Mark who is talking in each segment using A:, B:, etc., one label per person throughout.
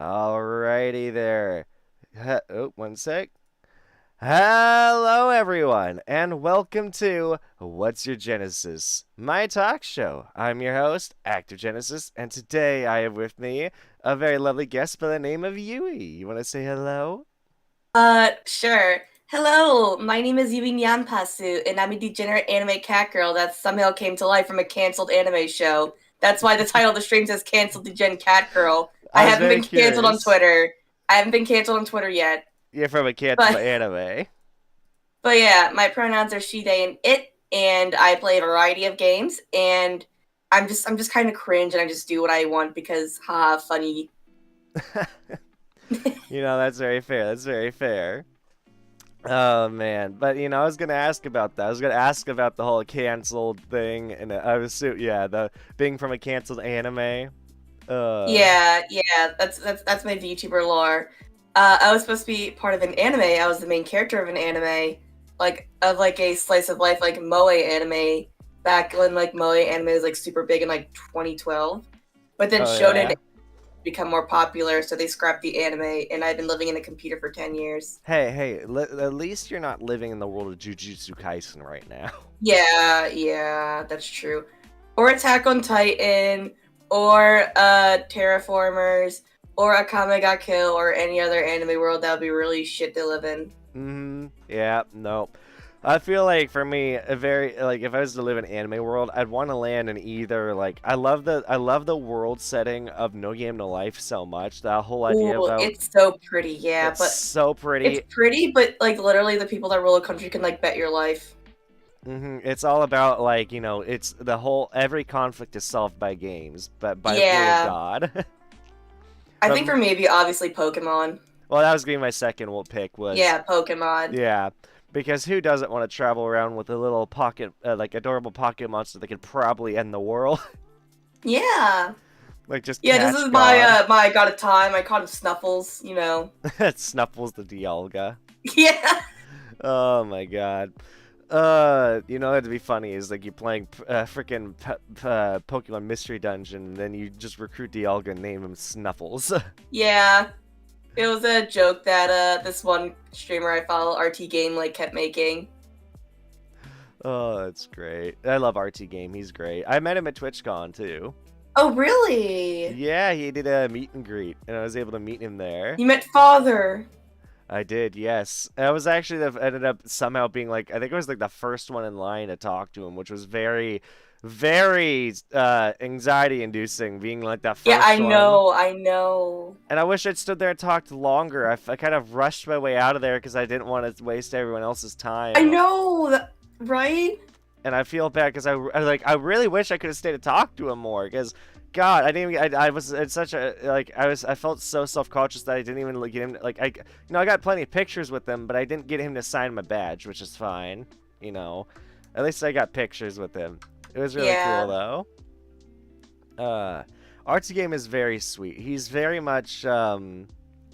A: Alrighty there. Oh, one sec. Hello, everyone, and welcome to What's Your Genesis, my talk show. I'm your host, Active Genesis, and today I have with me a very lovely guest by the name of Yui. You want to say hello?
B: Sure. Hello, my name is Yui Nyanpasu, and I'm a degenerate anime cat girl that somehow came to life from a canceled anime show. That's why the title of the stream says Canceled Degen Cat Girl. I
A: I was
B: haven't
A: very
B: been canceled on
A: curious.
B: Twitter. I haven't been canceled on Twitter yet.
A: You're from a canceled
B: But
A: anime.
B: but yeah, my pronouns are she, they, and it, and I play a variety of games, and I'm just kind of cringe and I just do what I want because haha funny.
A: That's very fair. That's very fair. Oh man, but I was gonna ask about that. I was gonna ask about the whole canceled thing, and I was yeah, the being from a canceled anime. Uh,
B: Yeah, that's my VTuber lore. I was supposed to be part of an anime. I was the main character of an anime, like a slice of life like moe anime back when like moe anime was like super big in like 2012. But then
A: oh
B: shonen
A: yeah.
B: become more popular, so they scrapped the anime. And I've been living in a computer for 10 years.
A: Hey, at least you're not living in the world of Jujutsu Kaisen right now.
B: Yeah, that's true. Or Attack on Titan, or Terraformers, or Akame ga Kill, or any other anime world that would be really shit to live in.
A: Yeah, no. I feel like for me, a very like if I was to live in anime world, I'd want to land in either like I love the world setting of No Game No Life so much. That whole idea
B: Ooh,
A: about
B: it's so pretty, yeah,
A: it's
B: but
A: so
B: it's
A: pretty.
B: pretty, but like literally the people that rule a country can like bet your life.
A: It's all about like it's the whole every conflict is solved by games, but by rule of
B: Yeah,
A: God.
B: I
A: but
B: think for maybe obviously Pokemon.
A: well, that was gonna be my second pick was
B: Yeah, Pokemon.
A: yeah, because who doesn't want to travel around with a little pocket, like adorable pocket monster that could probably end the world,
B: Yeah.
A: like just
B: Yeah, this
A: catch
B: is my
A: God.
B: my god of time. I call him Snuffles.
A: Snuffles the Dialga.
B: Yeah.
A: Oh my God. That'd be funny is like you playing freaking Pokemon Mystery Dungeon, and then you just recruit Dialga and name him Snuffles.
B: Yeah. It was a joke that this one streamer I follow, RT Game, like kept making.
A: Oh, that's great. I love RT Game. He's great. I met him at TwitchCon too.
B: Oh, really?
A: Yeah, he did a meet and greet, and I was able to meet him there.
B: You met father.
A: I did, yes. I was actually ended up somehow being like I think I was like the first one in line to talk to him, which was very, very anxiety inducing, being like that
B: Yeah,
A: first one.
B: I know.
A: And I wish I'd stood there and talked longer. I kind of rushed my way out of there because I didn't want to waste everyone else's
B: I
A: time.
B: know, right?
A: And I feel bad because I really wish I could have stayed to talk to him more because God, I didn't even, I was in such a like I felt so self-conscious that I didn't even get him like I got plenty of pictures with him, but I didn't get him to sign my badge, which is fine. you know at least I got pictures with him. It was really cool
B: Yeah.
A: though. Artsy Game is very sweet. He's very much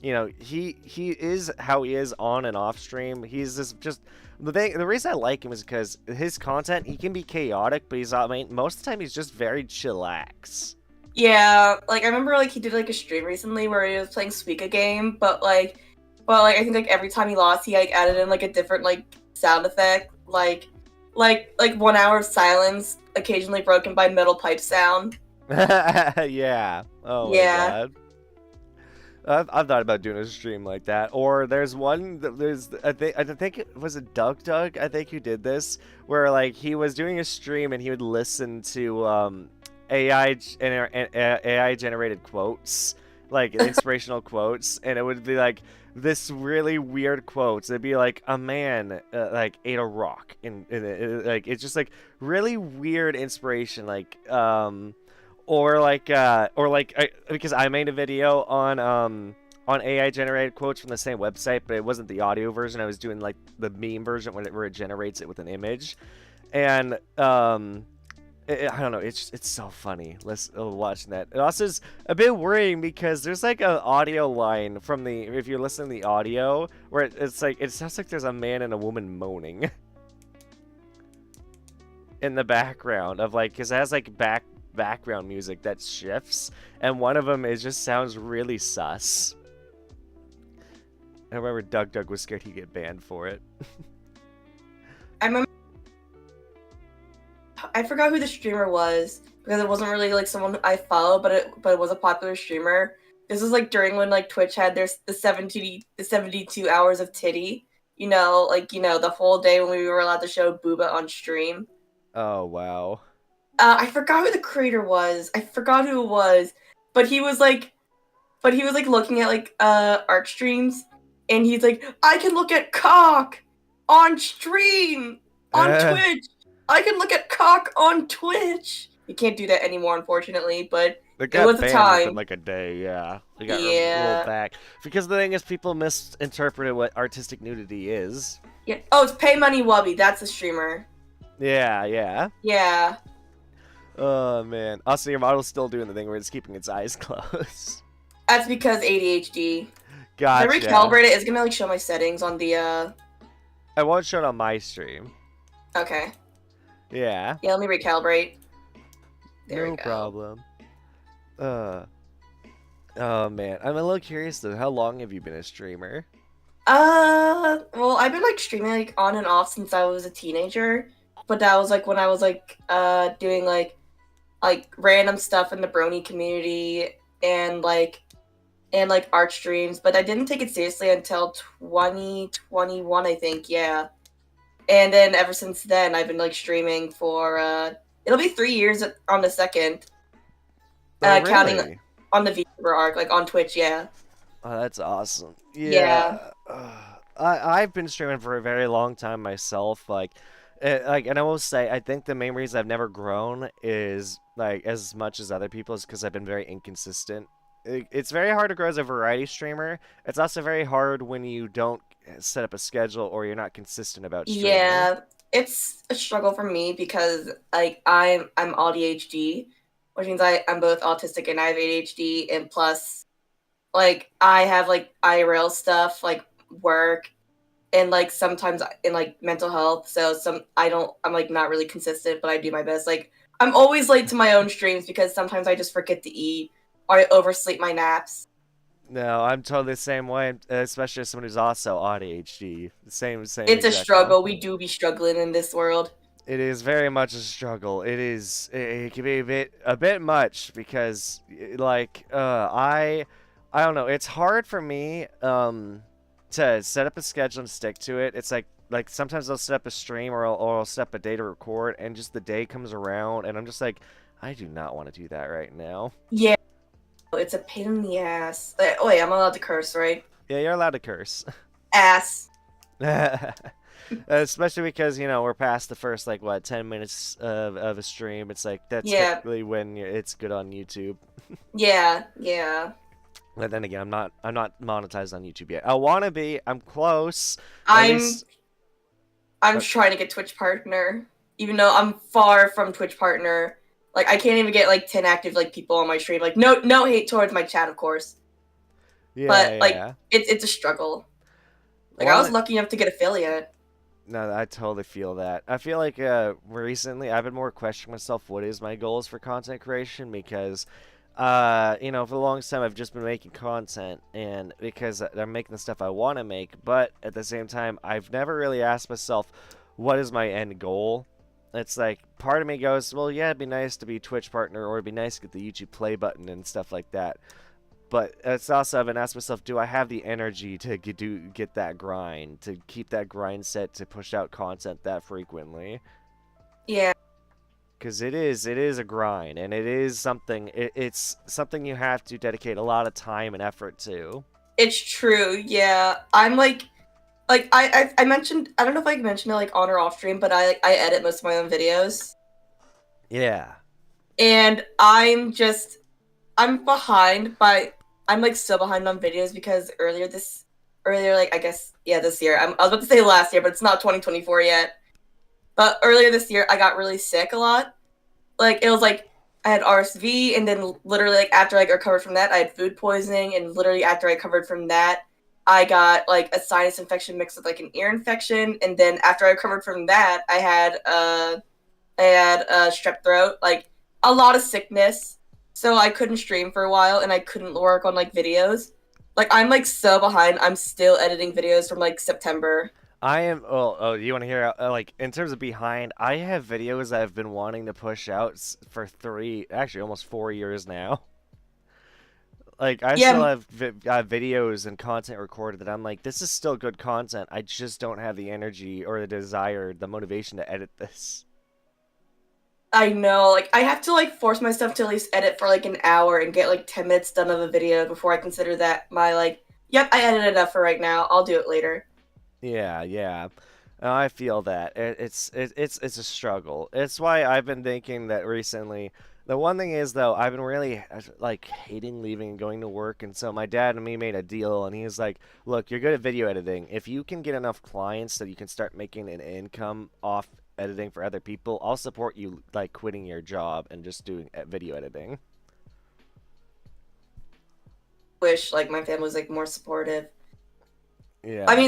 A: he is how he is on and off stream. He's just the reason I like him is because his content, he can be chaotic, but he's, I mean, most of the time he's just very chillax.
B: Yeah, like I remember like he did like a stream recently where he was playing Suika game, but I think like every time he lost he like added in like a different like sound effect, like 1 hour of silence occasionally broken by metal pipe sound.
A: Yeah. Oh my
B: Yeah.
A: god. I've thought about doing a stream like that. Or there's one there's I think it was a Doug I think who did this, where like he was doing a stream and he would listen to AI generated quotes, like inspirational quotes, and it would be like this really weird quotes. It'd be like a man like ate a rock, and like it's just like really weird inspiration, because I made a video on AI generated quotes from the same website, but it wasn't the audio version. I was doing like the meme version where it generates it with an image, and I don't know. It's so funny. Let's watching that. It also is a bit worrying because there's like an audio line from the if you're listening to the audio where it's like it sounds like there's a man and a woman moaning in the background of like because it has like background music that shifts, and one of them just sounds really sus. I remember Doug was scared he'd get banned for it.
B: I remember. I forgot who the streamer was because it wasn't really like someone I follow, but it was a popular streamer. This was like during when like Twitch had the 72 hours of titty. The whole day when we were allowed to show booba on stream.
A: Oh wow.
B: I forgot who the creator was. I forgot who it was, but he was like looking at like art streams, and he's like, I can look at cock on stream on Twitch. I can look at cock on Twitch. You can't do that anymore, unfortunately, but
A: It
B: it was a
A: got banned
B: time.
A: within like a day, yeah. It got
B: Yeah.
A: rolled back. Because the thing is, people misinterpreted what artistic nudity is.
B: Yeah. Oh, it's Pay Money Wubby. That's the streamer.
A: Yeah, yeah.
B: Yeah.
A: Oh, man. Also, your model's still doing the thing where it's keeping its eyes closed.
B: That's because ADHD.
A: Gotcha.
B: If I recalibrate it, it's gonna like show my settings on the
A: I won't show it on my stream.
B: Okay.
A: Yeah.
B: Yeah, let me recalibrate. There we
A: No
B: go.
A: problem. Oh, man. I'm a little curious, though. How long have you been a streamer?
B: Well, I've been like streaming like on and off since I was a teenager, but that was like when I was like doing like random stuff in the Brony community and like art streams, but I didn't take it seriously until 2021, I think. Yeah. And then ever since then, I've been like streaming for it'll be 3 years on the 2nd.
A: Oh,
B: Counting
A: really?
B: on the VTuber arc, like on Twitch, yeah.
A: Oh, that's awesome.
B: Yeah.
A: I've been streaming for a very long time myself. And I will say, I think the main reason I've never grown is like as much as other people is because I've been very inconsistent. It's very hard to grow as a variety streamer. It's also very hard when you don't set up a schedule or you're not consistent about streaming.
B: Yeah, it's a struggle for me because like I'm ADHD, which means I'm both autistic and I have ADHD, and plus like I have like IRL stuff like work and like sometimes in like mental health. So I'm like not really consistent, but I do my best. Like I'm always late to my own streams because sometimes I just forget to eat or I oversleep my naps.
A: No, I'm totally the same way, especially as someone who's also ADHD. Same.
B: It's a
A: exact
B: struggle.
A: thing.
B: We do be struggling in this world.
A: It is very much a struggle. It can be a bit much because I don't know. It's hard for me to set up a schedule and stick to it. It's like sometimes I'll set up a stream or I'll set up a day to record and just the day comes around and I'm just like, I do not want to do that right now.
B: Yeah. It's a pain in the ass. Oh wait, I'm allowed to curse, right?
A: Yeah, you're allowed to curse.
B: Ass.
A: Especially because, we're past the first, 10 minutes of a stream. It's like, that's typically when it's good on YouTube.
B: Yeah.
A: But then again, I'm not monetized on YouTube yet. I want to be. I'm close.
B: I'm trying to get Twitch partner, even though I'm far from Twitch partner. Like I can't even get 10 active people on my stream. Like no hate towards my chat, of course.
A: Yeah,
B: but it's a struggle. I was lucky enough to get affiliate.
A: No, I totally feel that. I feel like recently I've been more questioning myself what is my goals for content creation because for the longest time I've just been making content and because I'm making the stuff I want to make, but at the same time I've never really asked myself what is my end goal. It's like part of me goes, well, yeah, it'd be nice to be Twitch partner or it'd be nice to get the YouTube play button and stuff like that. But it's also, I've been asking myself, do I have the energy to get that grind, to keep that grind set, to push out content that frequently?
B: Yeah.
A: Because it is a grind, and it is something, it's something you have to dedicate a lot of time and effort to.
B: It's true, yeah. I'm I mentioned, I don't know if I mentioned it on or off stream, but I edit most of my own videos.
A: Yeah.
B: And I'm behind I'm so behind on videos because earlier I guess this year. I was about to say last year, but it's not 2024 yet. But earlier this year I got really sick a lot. It was I had RSV, and then literally after I recovered from that I had food poisoning, and literally after I recovered from that I got a sinus infection mixed with an ear infection, and then after I recovered from that I had strep throat, a lot of sickness. So I couldn't stream for a while, and I couldn't work on videos. Like I'm like so behind. I'm still editing videos from like September.
A: I am. Oh, you want to hear? Like in terms of behind, I have videos that I've been wanting to push out for actually almost 4 years now. Like I still
B: Yeah,
A: have videos and content recorded that I'm like, this is still good content. I just don't have the energy or the desire, the motivation to edit this.
B: I know. Like I have to like force myself to at least edit for like an hour and get like 10 minutes done of a video before I consider that my like, yep, I edited enough for right now. I'll do it later.
A: Yeah, yeah. I feel that it's a struggle. It's why I've been thinking that recently. The one thing is though, I've been really like hating leaving and going to work, and so my dad and me made a deal, and he's like, "Look, you're good at video editing. If you can get enough clients that you can start making an income off editing for other people, I'll support you like quitting your job and just doing video editing."
B: Wish like my family was like more supportive. I
A: Yeah,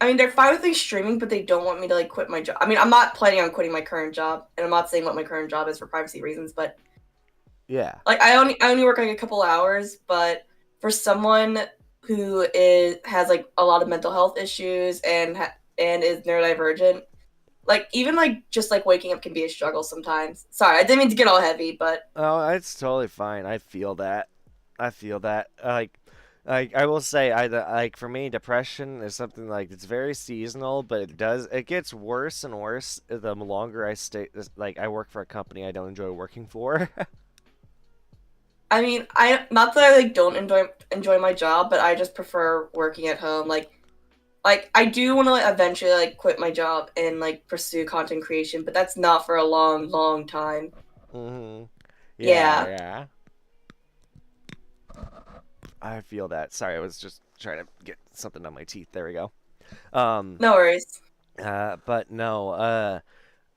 B: mean, they're fine with me streaming, but they don't want me to like quit my job. I mean, I'm not planning on quitting my current job, and I'm not saying what my current job is for privacy reasons, but
A: yeah.
B: like I only work like a couple hours, but for someone who is has like a lot of mental health issues and is neurodivergent, like even like just like waking up can be a struggle sometimes. Sorry, I didn't mean to get all heavy, but
A: Oh, it's totally fine. I feel that. I feel that. Like I will say, like for me, depression is something like it's very seasonal, but it gets worse and worse the longer I stay. Like I work for a company I don't enjoy working for.
B: I mean, I not that I like don't enjoy my job, but I just prefer working at home. Like I do want to like, eventually like quit my job and like pursue content creation, but that's not for a long, long time.
A: hmm Yeah,
B: Yeah,
A: yeah. I feel that. Sorry, I was just trying to get something on my teeth. There we go. Um,
B: no worries.
A: but no,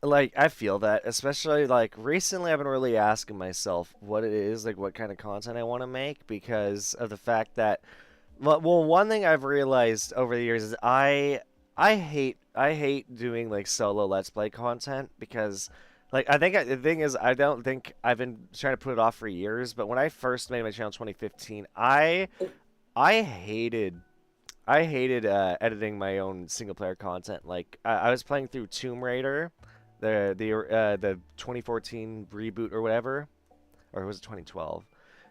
A: like I feel that, especially like recently I've been really asking myself what it is, like what kind of content I want to make because of the fact that well, one thing I've realized over the years is I hate doing like solo Let's Play content because like the thing is I don't think I've been trying to put it off for years, but when I first made my channel in 2015, I hated editing my own single player content. Like I was playing through Tomb Raider, the 2014 reboot or whatever, or was it 2012?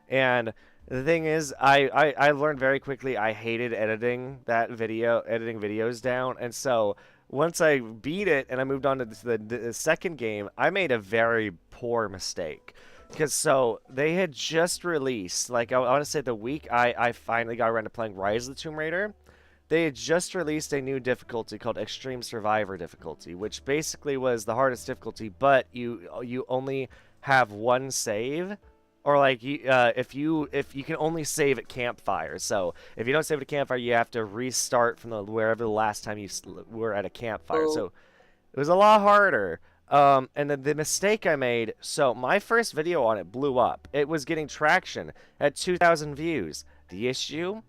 A: And the thing is, I learned very quickly I hated editing videos down, and so once I beat it and I moved on to the second game, I made a very poor mistake. Because so they had just released, like I want to say the week I finally got around to playing Rise of the Tomb Raider, they had just released a new difficulty called Extreme Survivor difficulty, which basically was the hardest difficulty, but you only have one save, or like if you can only save at campfire. So if you don't save at a campfire, you have to restart from wherever the last time you were at a campfire.
B: Oh,
A: So it was a lot harder. And then the mistake I made, so my first video on it blew up. It was getting traction at 2,000 views. The issue,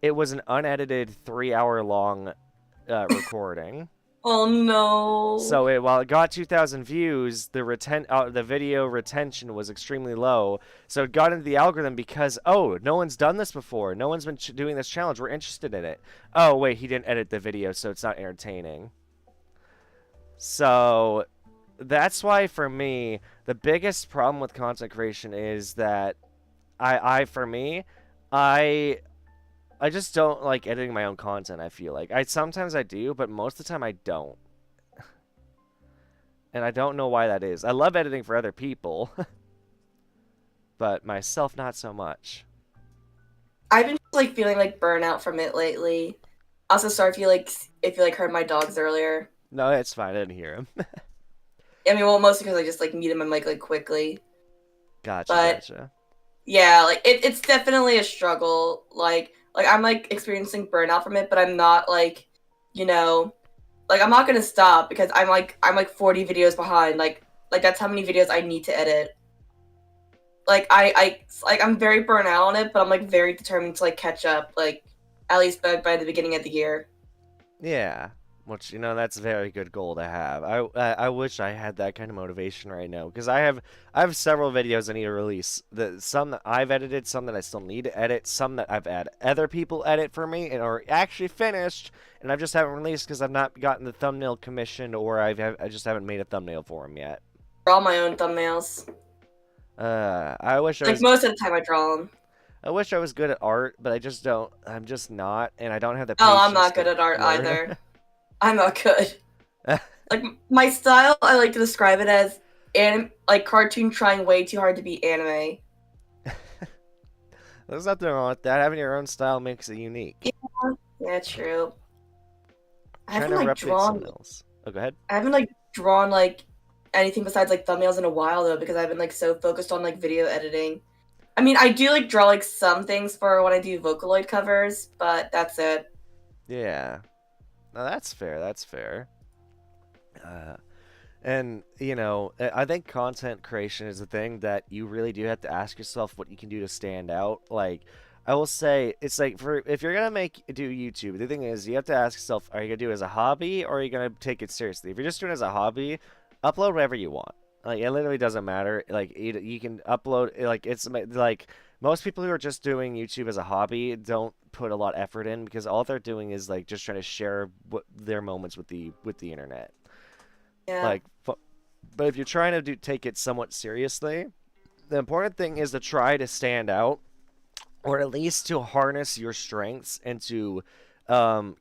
A: it was an unedited 3 hour long recording.
B: oh no.
A: So while it got 2,000 views, the video retention was extremely low. So it got into the algorithm because, oh, no one's done this before. No one's been doing this challenge. We're interested in it. Oh, wait, he didn't edit the video, so it's not entertaining. So that's why for me, the biggest problem with content creation is that for me, I I just don't like editing my own content, I feel like. Sometimes I do, but most of the time I don't. And I don't know why that is. I love editing for other people, but myself not so much.
B: I've been like feeling like burnout from it lately. Also, sorry if you like heard my dogs earlier.
A: No, it's fine. I didn't hear him.
B: I mean, well, mostly because I just like muted my mic like quickly.
A: Gotcha,
B: But
A: gotcha.
B: yeah, like it's definitely a struggle. Like I'm like experiencing burnout from it, but I'm not like, you know, like I'm not gonna stop because I'm like 40 videos behind. Like that's how many videos I need to edit. Like I'm very burnt out on it, but I'm like very determined to like catch up. Like at least by the beginning of the year.
A: Yeah. Which, you know, that's a very good goal to have. I wish I had that kind of motivation right now because I have several videos I need to release. Some that I've edited, some that I still need to edit, some that I've had other people edit for me and are actually finished, and I just haven't released because I've not gotten the thumbnail commissioned or I just haven't made a thumbnail for them yet.
B: Draw my own thumbnails.
A: I wish I
B: Like
A: was
B: most of the time, I draw them.
A: I wish I was good at art, but I just don't. I'm just not, and I don't have the
B: Oh, I'm
A: patience
B: not
A: to
B: good at art
A: learn.
B: either. I'm not good. Like my style, I like to describe it as like cartoon trying way too hard to be anime.
A: There's nothing wrong with that. Having your own style makes it unique.
B: Yeah, true. I
A: Trying
B: haven't
A: to
B: like
A: replicate
B: drawn.
A: someone else. Oh, go ahead.
B: I haven't like drawn like anything besides like thumbnails in a while though, because I've been like so focused on like video editing. I mean, I do like draw like some things for when I do Vocaloid covers, but that's it.
A: Yeah. No, that's fair. That's fair. Uh, and you know, I think content creation is a thing that you really do have to ask yourself what you can do to stand out. Like, I will say, it's like for if you're gonna do YouTube, the thing is you have to ask yourself, are you gonna do it as a hobby or are you gonna take it seriously? If you're just doing it as a hobby, upload whatever you want. Like, it literally doesn't matter. Like, you can upload like like most people who are just doing YouTube as a hobby don't put a lot of effort in because all they're doing is like just trying to share their moments with the internet.
B: Yeah.
A: Like, but if you're trying to take it somewhat seriously, the important thing is to try to stand out, or at least to harness your strengths and to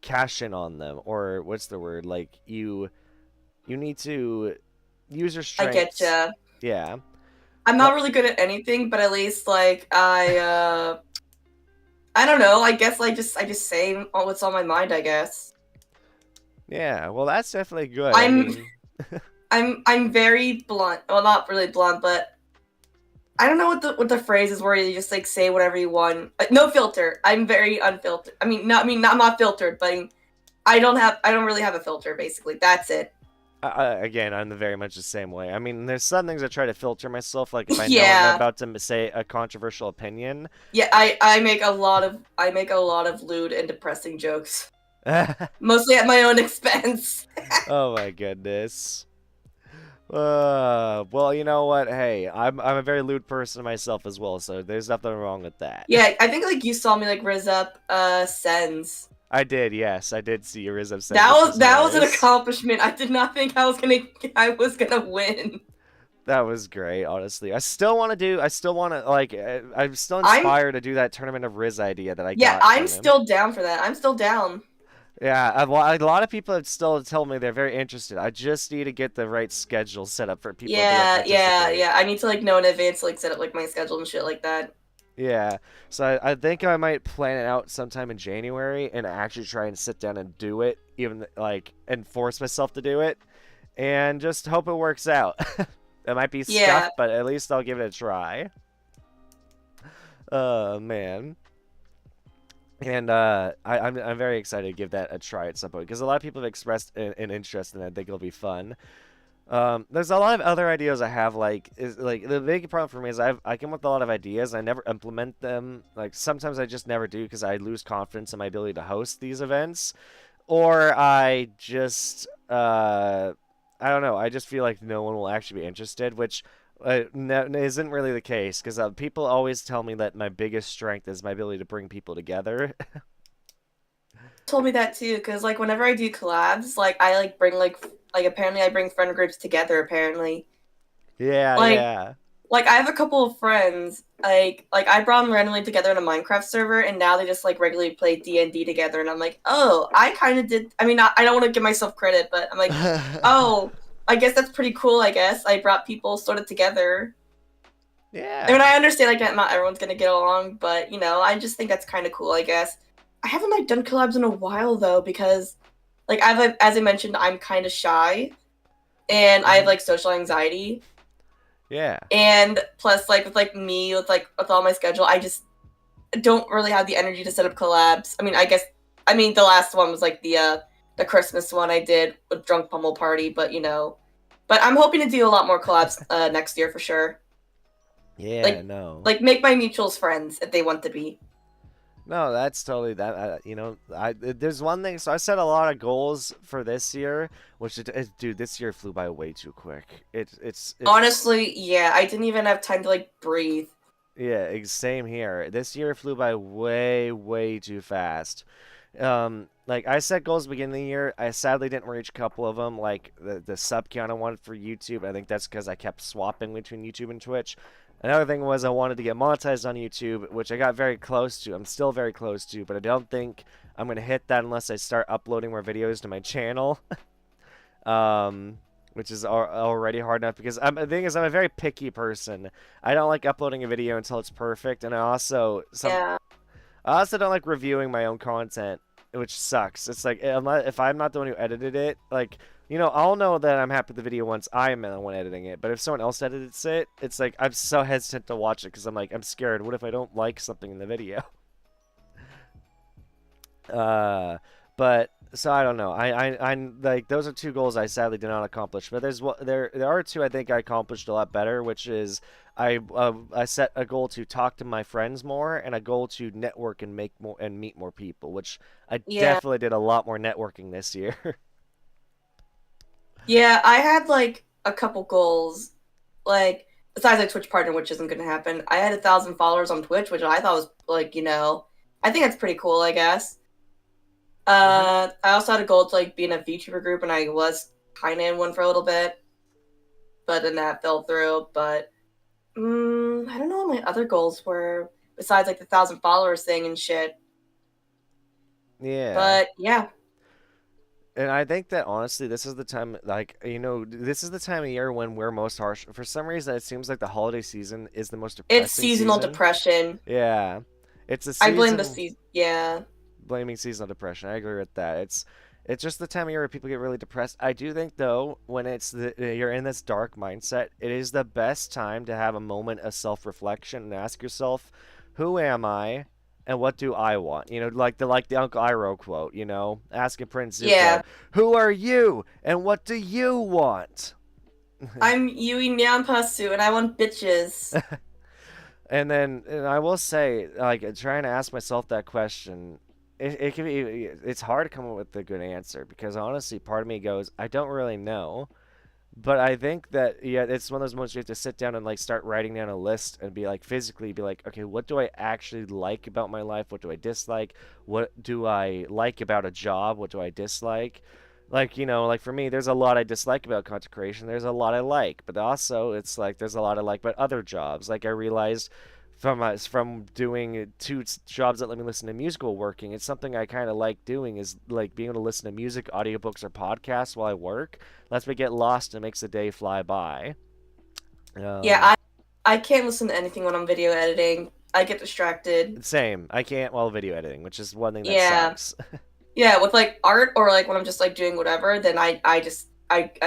A: cash in on them. Or what's the word? Like you need to use your
B: I get
A: strengths.
B: ya.
A: Yeah.
B: I'm
A: But
B: not really good at anything, but at least like I don't know. I guess I just say what's on my mind. I guess
A: yeah, well, that's definitely good. I
B: I'm
A: mean,
B: I'm very blunt. Well, not really blunt, but I don't know what the phrase is where you just like say whatever you want. No filter. I'm very unfiltered. I'm not filtered, but I don't really have a filter. Basically, that's it.
A: again, I'm very much the same way. I mean, there's some things I try to filter myself, like if I know I'm
B: Yeah,
A: about to say a controversial opinion.
B: yeah. I make a lot of lewd and depressing jokes, mostly at my own expense.
A: Oh my goodness. Well, you know what? Hey, I'm a very lewd person myself as well, so there's nothing wrong with that.
B: Yeah, I think like you saw me like riz up Sens.
A: I did, yes, I did see your Rizab Sense,
B: That
A: which
B: was
A: was
B: that was an
A: hilarious.
B: accomplishment. I did not think I was gonna win.
A: That was great, honestly. I still want to, like, I'm still
B: I'm
A: inspired to do that Tournament of Riz idea that I
B: Yeah,
A: got
B: I'm
A: from him.
B: still down for that. I'm still down.
A: Yeah, a lot of people have still told me they're very interested. I just need to get the right schedule set up for people to be able to participate.
B: Yeah. I need to like know in advance to like set up like my schedule and shit like that.
A: Yeah, so I think I might plan it out sometime in January and actually try and sit down and do it, even like and force myself to do it, and just hope it works out. It might be
B: Yeah.
A: scuffed, but at least I'll give it a try. Man. And I'm very excited to give that a try at some point because a lot of people have expressed an interest in it. I think it'll be fun. There's a lot of other ideas I have. Like the big problem for me is I come up with a lot of ideas. I never implement them. Like sometimes I just never do because I lose confidence in my ability to host these events, or I just I don't know. I just feel like no one will actually be interested, which no, isn't really the case because people always tell me that my biggest strength is my ability to bring people together.
B: Told me that too, because like whenever I do collabs, like I like bring like apparently I bring friend groups together apparently.
A: Yeah,
B: Like
A: yeah.
B: I have a couple of friends, like I brought them randomly together in a Minecraft server and now they just like regularly play D&D together and I'm like, "Oh, I kind of did I mean I don't want to give myself credit, but I'm like, "Oh, I guess that's pretty cool, I guess. I brought people sort of together." I mean,
A: Yeah.
B: I understand like not everyone's gonna get along, but you know, I just think that's kind of cool. I guess I haven't like done collabs in a while though because like as I mentioned, I'm kind of shy and I have
A: Hmm.
B: like social anxiety,
A: Yeah.
B: and plus like with me with all my schedule, I just don't really have the energy to set up collabs. I mean, I mean the last one was like the Christmas one I did with Drunk Pummel Party, but you know, but I'm hoping to do a lot more collabs next year for sure.
A: Yeah,
B: Like
A: no.
B: make my mutuals friends if they want to be.
A: No, that's totally that. There's one thing. So I set a lot of goals for this year, which dude, this year flew by way too quick. It's
B: Honestly, yeah, I didn't even have time to like breathe.
A: Yeah, same here. This year flew by way too fast. Like I set goals at the beginning of the year. I sadly didn't reach a couple of them, like the sub count I wanted for YouTube. I think that's because I kept swapping between YouTube and Twitch. Another thing was I wanted to get monetized on YouTube, which I got very close to. I'm still very close to, but I don't think I'm gonna hit that unless I start uploading more videos to my channel. um, which is already hard enough because the thing is I'm a very picky person. I don't like uploading a video until it's perfect, and
B: Yeah.
A: I also don't like reviewing my own content, which sucks. It's like if I'm not the one who edited it, like I'll know that I'm happy with the video once I'm the one editing it. But if someone else edits it, it's like I'm so hesitant to watch it because I'm scared. What if I don't like something in the video? But so I don't know. I like those are two goals I sadly did not accomplish. But there are two I think I accomplished a lot better, which is I set a goal to talk to my friends more and a goal to network and make more and meet more people, which I
B: Yeah.
A: definitely did a lot more networking this year.
B: Yeah, I had like a couple goals. Like besides like Twitch partner, which isn't gonna happen. I had 1,000 followers on Twitch, which I thought was like, I think that's pretty cool, I guess.
A: hmm
B: I also had a goal to like be in a VTuber group, and I was kind of in one for a little bit, but then that fell through. But I don't know what my other goals were besides like the 1,000 followers thing and shit.
A: Yeah.
B: But yeah,
A: And I think that honestly, this is the time, this is the time of year when we're most harsh. For some reason, it seems like the holiday season is the most
B: it's
A: depressing
B: seasonal
A: season.
B: depression.
A: Yeah. It's a
B: I blame the
A: season
B: season. Yeah,
A: blaming seasonal depression. I agree with that. It's just the time of year where people get really depressed. I do think though, when you're in this dark mindset, it is the best time to have a moment of self-reflection and ask yourself, who am I? And what do I want? Like the Uncle Iroh quote, asking Prince Zuko,
B: yeah.
A: who are you? And what do you want?
B: I'm Yui Nyanpasu, and I want bitches.
A: And I will say, like, trying to ask myself that question, it can be, it's hard to come up with a good answer because honestly, part of me goes, I don't really know. But I think that, yeah, it's one of those moments you have to sit down and, like, start writing down a list and physically be like, okay, what do I actually like about my life? What do I dislike? What do I like about a job? What do I dislike? Like for me, there's a lot I dislike about content creation. There's a lot I like, but also it's like there's a lot I like about other jobs. Like I realized from doing two jobs that let me listen to music while working, it's something I kind of like doing is like being able to listen to music, audiobooks, or podcasts while I work. Lets me get lost and makes the day fly by.
B: Yeah,
A: Um,
B: I can't listen to anything when I'm video editing. I get distracted.
A: Same. I can't while video editing, which is one thing that
B: Yeah.
A: sucks.
B: Yeah, with like art or like when I'm just like doing whatever, then I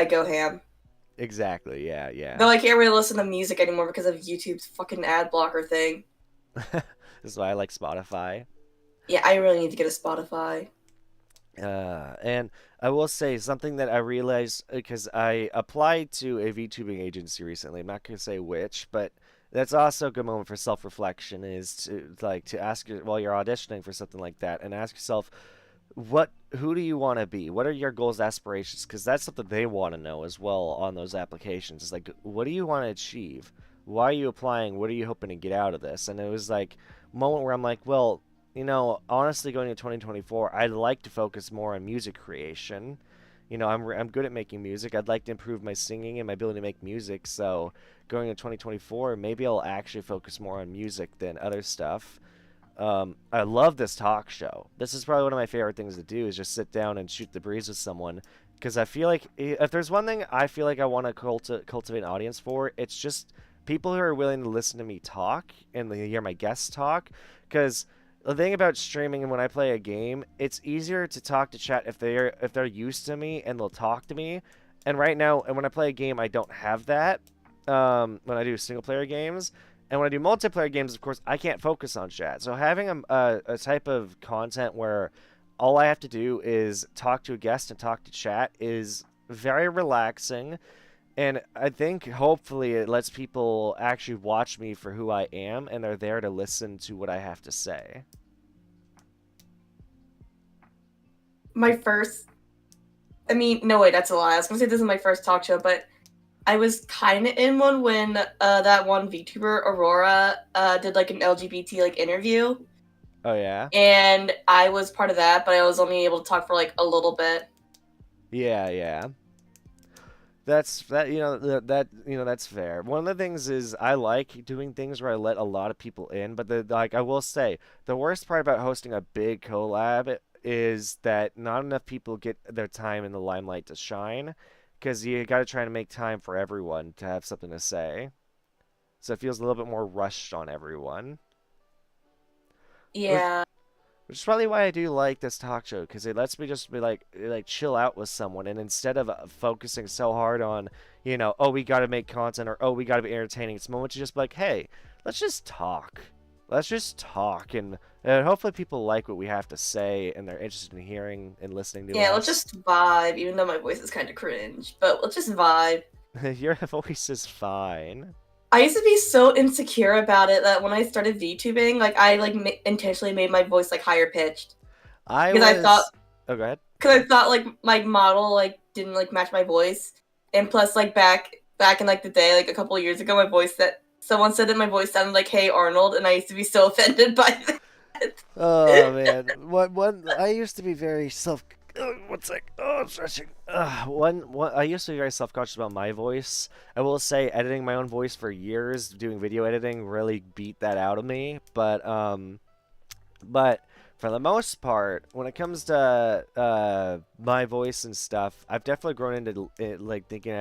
B: go ham.
A: Exactly. Yeah. Yeah.
B: Though I can't really listen to music anymore because of YouTube's fucking ad blocker thing.
A: This is why I like Spotify.
B: Yeah, I really need to get a Spotify.
A: And I will say something that I realized because I applied to a VTubing agency recently. I'm not going to say which, but that's also a good moment for self-reflection is to ask while you're auditioning for something like that and ask yourself, who do you want to be? What are your goals, aspirations? Because that's something they want to know as well on those applications. It's like, what do you want to achieve? Why are you applying? What are you hoping to get out of this? And it was like a moment where I'm like, well, honestly, going into 2024, I'd like to focus more on music creation. I'm good at making music. I'd like to improve my singing and my ability to make music. So going into 2024, maybe I'll actually focus more on music than other stuff. I love this talk show. This is probably one of my favorite things to do is just sit down and shoot the breeze with someone. Because I feel like if there's one thing I feel like I want to cultivate an audience for, it's just people who are willing to listen to me talk and hear my guests talk. Because the thing about streaming and when I play a game, it's easier to talk to chat if they're used to me and they'll talk to me. And right now, and when I play a game, I don't have that. When I do single player games, and when I do multiplayer games, of course, I can't focus on chat. So having a type of content where all I have to do is talk to a guest and talk to chat is very relaxing. And I think hopefully it lets people actually watch me for who I am and they're there to listen to what I have to say.
B: my first. I mean, no wait, that's a lie. I was gonna say this is my first talk show, but I was kind of in one when that one VTuber Aurora did like an LGBT like interview,
A: Oh yeah.
B: and I was part of that, but I was only able to talk for like a little bit.
A: Yeah, yeah. That's that you know that you know that's fair. One of the things is I like doing things where I let a lot of people in, but like I will say the worst part about hosting a big collab is that not enough people get their time in the limelight to shine, because you got to try to make time for everyone to have something to say. So it feels a little bit more rushed on everyone. Which,
B: Yeah,
A: which is probably why I do like this talk show, because it lets me just be like chill out with someone, and instead of focusing so hard on, oh, we got to make content, or oh, we got to be entertaining, it's a moment to just be like, hey, let's just talk. Let's just talk, and hopefully people like what we have to say, and they're interested in hearing and listening to
B: yeah. Let's
A: us.
B: just vibe, even though my voice is kind of cringe. But let's just vibe.
A: Your voice is fine.
B: I used to be so insecure about it that when I started VTubing, like I like intentionally made my voice like higher pitched
A: I
B: because I thought
A: was. Oh, go ahead.
B: like my model like didn't like match my voice, and plus like back in like the day, like a couple of years ago, my voice that someone said that my voice sounded like Hey Arnold, and I used to be so offended by that.
A: Oh man, one I used to be very self. One sec. Oh, I'm stretching. One. I used to be very self-conscious about my voice. I will say, editing my own voice for years, doing video editing, really beat that out of me. But for the most part, when it comes to my voice and stuff, I've definitely grown into like thinking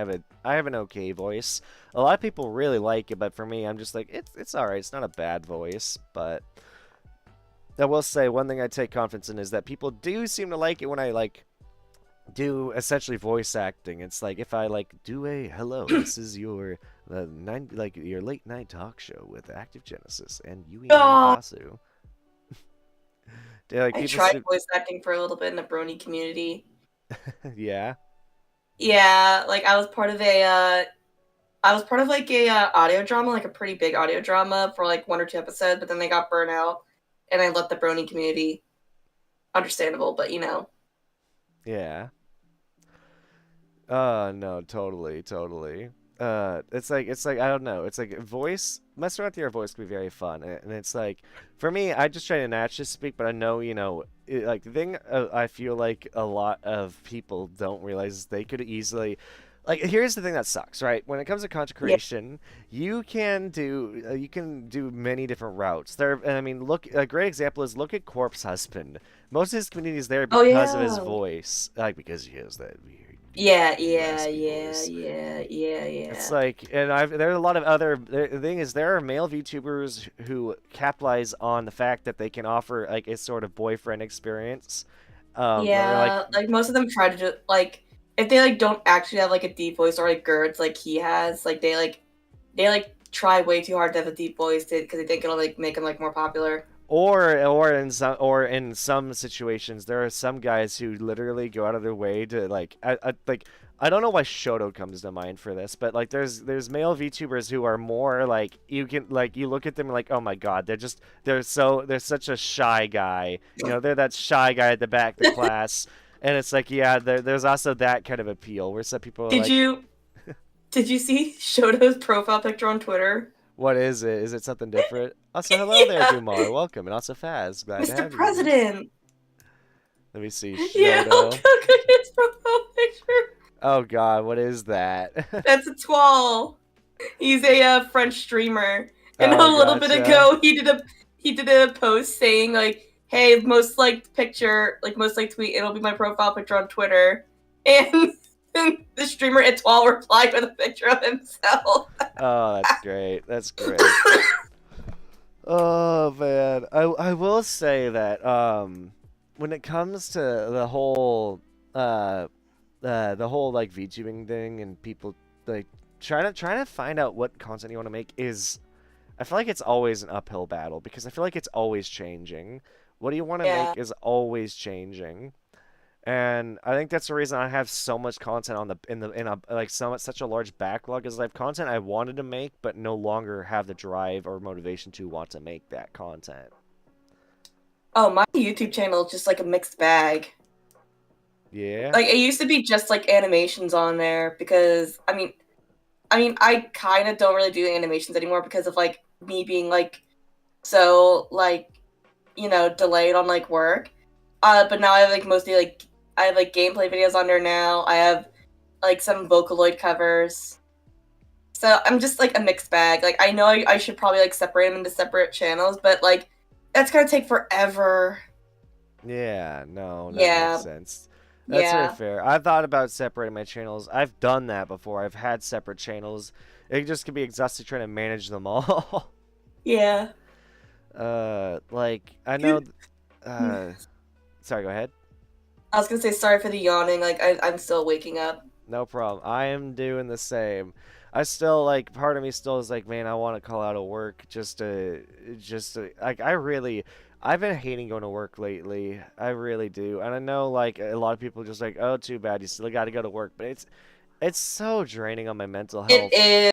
A: I have an okay voice. A lot of people really like it, but for me, I'm just like it's all right. It's not a bad voice, but. I will say one thing I take confidence in is that people do seem to like it when I like do essentially voice acting. It's like if I like do a hello, this is your your late night talk show with Active Genesis and Yui
B: Oh,
A: Nyanpasu. Like
B: I
A: people
B: tried voice acting for a little bit in the Brony community.
A: yeah.
B: Yeah, like I was part of like a audio drama, like a pretty big audio drama for like 1 or 2 episodes, but then they got burnt out, and I left the Brony community. Understandable, but you know.
A: Yeah. No, totally, totally. It's like I don't know. It's like voice messing with your voice can be very fun, and it's like for me, I just try to naturally speak, but I know like the thing I feel like a lot of people don't realize is they could easily. Like here's the thing that sucks, right? When it comes to content
B: Yeah.
A: creation, you can do many different routes. And I mean, look, a great example is look at Corpse Husband. Most of his community is there
B: Oh
A: because of his
B: yeah.
A: voice, like because he has that weird
B: Yeah, yeah,
A: raspy
B: yeah,
A: voice.
B: yeah, yeah,
A: It's
B: yeah.
A: like, and there are a lot of other. The thing is, there are male VTubers who capitalize on the fact that they can offer like a sort of boyfriend experience. They're like,
B: Yeah, like most of them try to do like if they like don't actually have like a deep voice or like girds like he has, like they try way too hard to have a deep voice because they think it'll like make him like more popular.
A: or in some situations, there are some guys who literally go out of their way to like I don't know why Shoto comes to mind for this, but like there's male VTubers who are more like you can like you look at them like oh my god they're such a shy guy, they're that shy guy at the back of the class, and it's like yeah there's also that kind of appeal where some people are
B: Did
A: like
B: you did you see Shoto's profile picture on Twitter?
A: what is it? Is it something different? Also, hello there,
B: Yeah,
A: Gumar. Welcome. And also Faz. Glad to
B: Mr.
A: have you here.
B: President.
A: Let me see.
B: Yeah, look
A: Shoto.
B: at his profile picture.
A: Oh god, what is that?
B: That's a twal. He's a French streamer, and a
A: Oh,
B: little bit
A: gotcha.
B: ago he did a post saying like, "Hey, most liked picture, like most liked tweet, it'll be my profile picture on Twitter," and, and the streamer Etoile replied with a picture of himself.
A: Oh, that's great. That's great. Oh man, I will say that when it comes to uh the whole like VTubing thing and people like trying to find out what content you want to make is I feel like it's always an uphill battle because I feel like it's always changing. What do you want to
B: Yeah.
A: make is always changing. And I think that's the reason I have so much content on the in a like such a large backlog is I have content I wanted to make but no longer have the drive or motivation to want to make that content.
B: Oh, my YouTube channel is just like a mixed bag.
A: Yeah.
B: Like it used to be just like animations on there because I kind of don't really do animations anymore because of like me being like so like delayed on like work. But now I have like mostly like I have like gameplay videos on there now. I have like some Vocaloid covers. So I'm just like a mixed bag. Like I know I should probably like separate them into separate channels, but like that's gonna take forever.
A: Yeah, no, that makes
B: Yeah,
A: sense. That's very
B: yeah,
A: fair. I've thought about separating my channels. I've done that before. I've had separate channels. It just can be exhausting trying to manage them all.
B: yeah.
A: Like I know. Uh, sorry. Go ahead.
B: I was gonna say sorry for the yawning. Like I'm still waking up.
A: No problem. I am doing the same. I still like part of me still is like, man, I want to call out of work just to like I've been hating going to work lately. I really do. And I know like a lot of people just like, "Oh, too bad. You still got to go to work." But it's so draining on my mental
B: It
A: health.
B: is.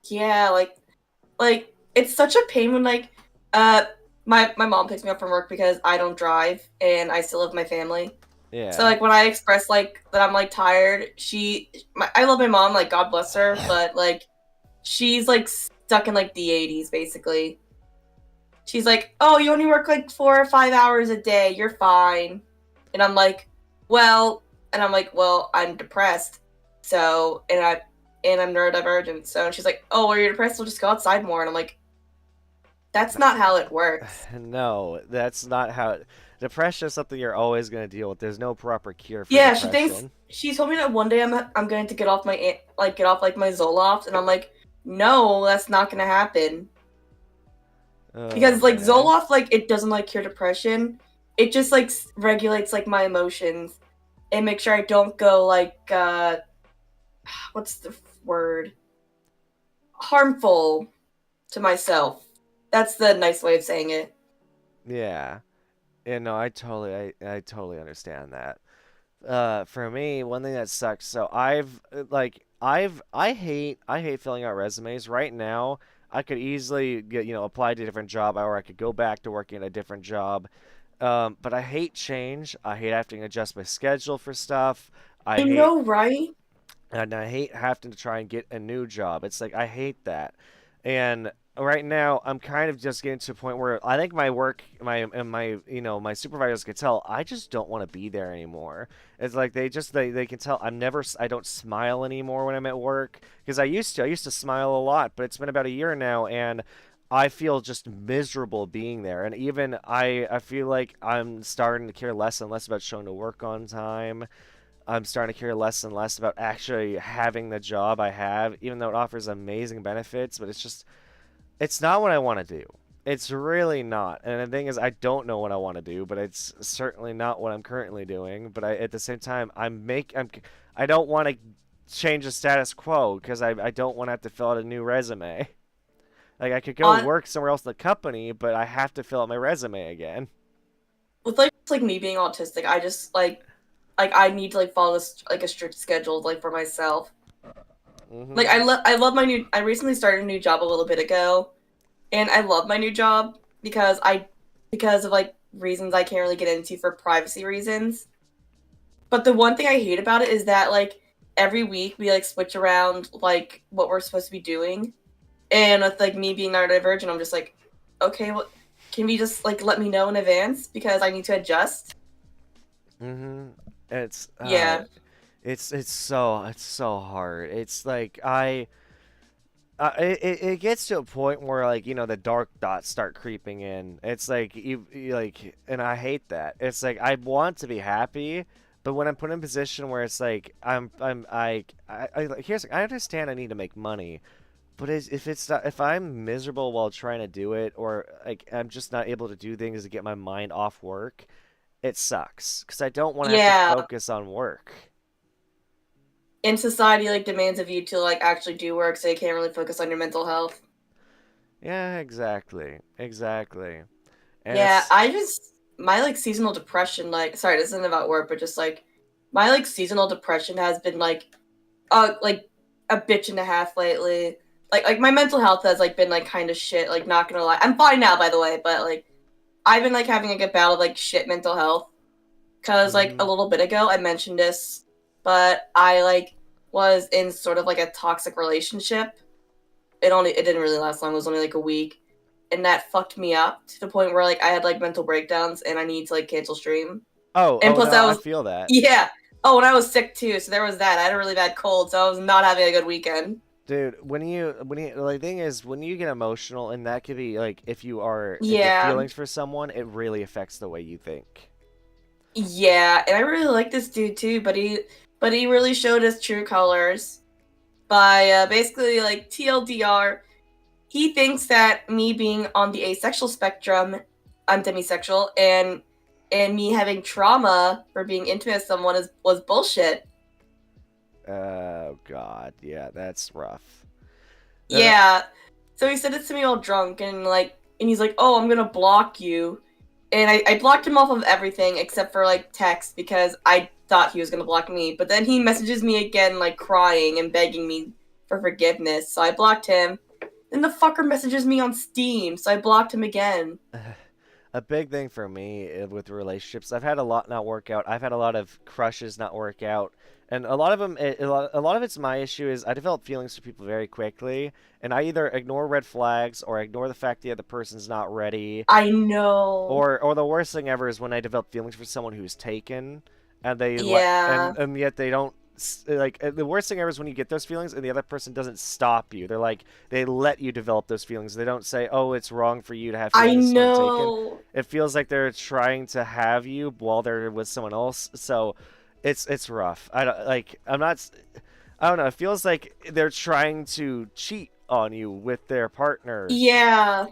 B: Yeah, like it's such a pain when like uh my mom picks me up from work because I don't drive and I still live with my family. So
A: Yeah.
B: like when I express like that I'm like tired, I love my mom, like God bless her, but like she's like stuck in like the 80s basically. She's like, "Oh, you only work like 4 or 5 hours a day. You're fine." And I'm like, "Well," "Well, I'm depressed." So, and I'm neurodivergent. So she's like, "Oh, well, you're depressed. We'll just go outside more." And I'm like, "That's not how it works."
A: No, that's not how depression is something you're always going to deal with. There's no proper cure for
B: Yeah,
A: depression.
B: she told me that one day I'm going to get off get off like my Zoloft, and I'm like, "No, that's not going to happen."
A: Oh
B: Because like
A: man.
B: Zoloft, like it doesn't like cure depression. It just like regulates like my emotions and make sure I don't go like what's the word, harmful to myself. That's the nice way of saying it.
A: Yeah. Yeah, no, I totally understand that. For me, one thing that sucks. So I hate filling out resumes. Right now, I could easily apply to a different job, or I could go back to working at a different job. But I hate change. I hate having to adjust my schedule for stuff. I
B: I
A: hate
B: know, right?
A: and I hate having to try and get a new job. It's like I hate that. And right now, I'm kind of just getting to a point where I think my work, my supervisors can tell I just don't want to be there anymore. It's like they can tell I don't smile anymore when I'm at work because I used to smile a lot, but it's been about a year now and I feel just miserable being there. And even I feel like I'm starting to care less and less about showing to work on time. I'm starting to care less and less about actually having the job I have, even though it offers amazing benefits. But it's not what I want to do. It's really not. And the thing is, I don't know what I want to do, but it's certainly not what I'm currently doing. But at the same time, I don't want to change the status quo because I don't want to have to fill out a new resume. Like I could go
B: On
A: work somewhere else in the company, but I have to fill out my resume again.
B: with like me being autistic, I just like I need to like follow this like a strict schedule like for myself. Like
A: Hmm.
B: I love my new I recently started a new job a little bit ago, and I love my new job because of like reasons I can't really get into for privacy reasons. But the one thing I hate about it is that like every week we like switch around like what we're supposed to be doing. And with like me being neurodivergent, I'm just like, okay, well, can we just like let me know in advance because I need to adjust?
A: Hmm. It's
B: Yeah.
A: it's so hard. It's like it gets to a point where like the dark dots start creeping in. It's like you like, and I hate that. It's like I want to be happy, but when I'm put in a position where it's like here's I understand I need to make money, but if it's not, if I'm miserable while trying to do it, or like I'm just not able to do things to get my mind off work, it sucks because I don't want to have to
B: Yeah.
A: focus on work.
B: And society like demands of you to like actually do work so you can't really focus on your mental health.
A: Yeah, exactly, exactly, and
B: Yeah,
A: it's
B: I just my like seasonal depression, like sorry, this isn't about work, but just like my like seasonal depression has been like a bitch and a half lately. Like my mental health has like been like kind of shit, like not gonna lie. I'm fine now by the way, but like I've been like having like a battle of like shit mental health because like
A: Mm-hmm.
B: a little bit ago I mentioned this, but I like was in sort of like a toxic relationship. It didn't really last long. It was only like a week, and that fucked me up to the point where like I had like mental breakdowns and I need to like cancel stream.
A: Oh,
B: And
A: oh
B: plus
A: no,
B: I
A: I
B: was
A: feel that.
B: yeah. Oh, and I was sick too, so there was that. I had a really bad cold, so I was not having a good weekend.
A: Dude, when you the thing is when you get emotional and that could be like if you have
B: Yeah.
A: feelings for someone, it really affects the way you think.
B: Yeah, and I really like this dude too, but he really showed his true colors by basically like TLDR. He thinks that me being on the asexual spectrum, I'm demisexual, and me having trauma for being intimate with someone was bullshit.
A: Oh God, yeah, that's rough. Uh,
B: Yeah. So he said it to me all drunk and he's like, "Oh, I'm gonna block you." And I blocked him off of everything except for like text because I thought he was gonna block me. But then he messages me again, like crying and begging me for forgiveness. So I blocked him. Then the fucker messages me on Steam, so I blocked him again.
A: a big thing for me with relationships, I've had a lot not work out. I've had a lot of crushes not work out, and a lot of them, a lot of it's my issue is I develop feelings for people very quickly, and I either ignore red flags or ignore the fact the other person's not ready,
B: I know.
A: or the worst thing ever is when I develop feelings for someone who's taken, and
B: Yeah.
A: and yet they don't like the worst thing ever is when you get those feelings and the other person doesn't stop you. They're like they let you develop those feelings. They don't say, "Oh, it's wrong for you to have
B: I
A: feelings with someone taken."
B: know.
A: It feels like they're trying to have you while they're with someone else. So it's rough. I don't like I'm not I don't know. It feels like they're trying to cheat on you with their partner.
B: Yeah.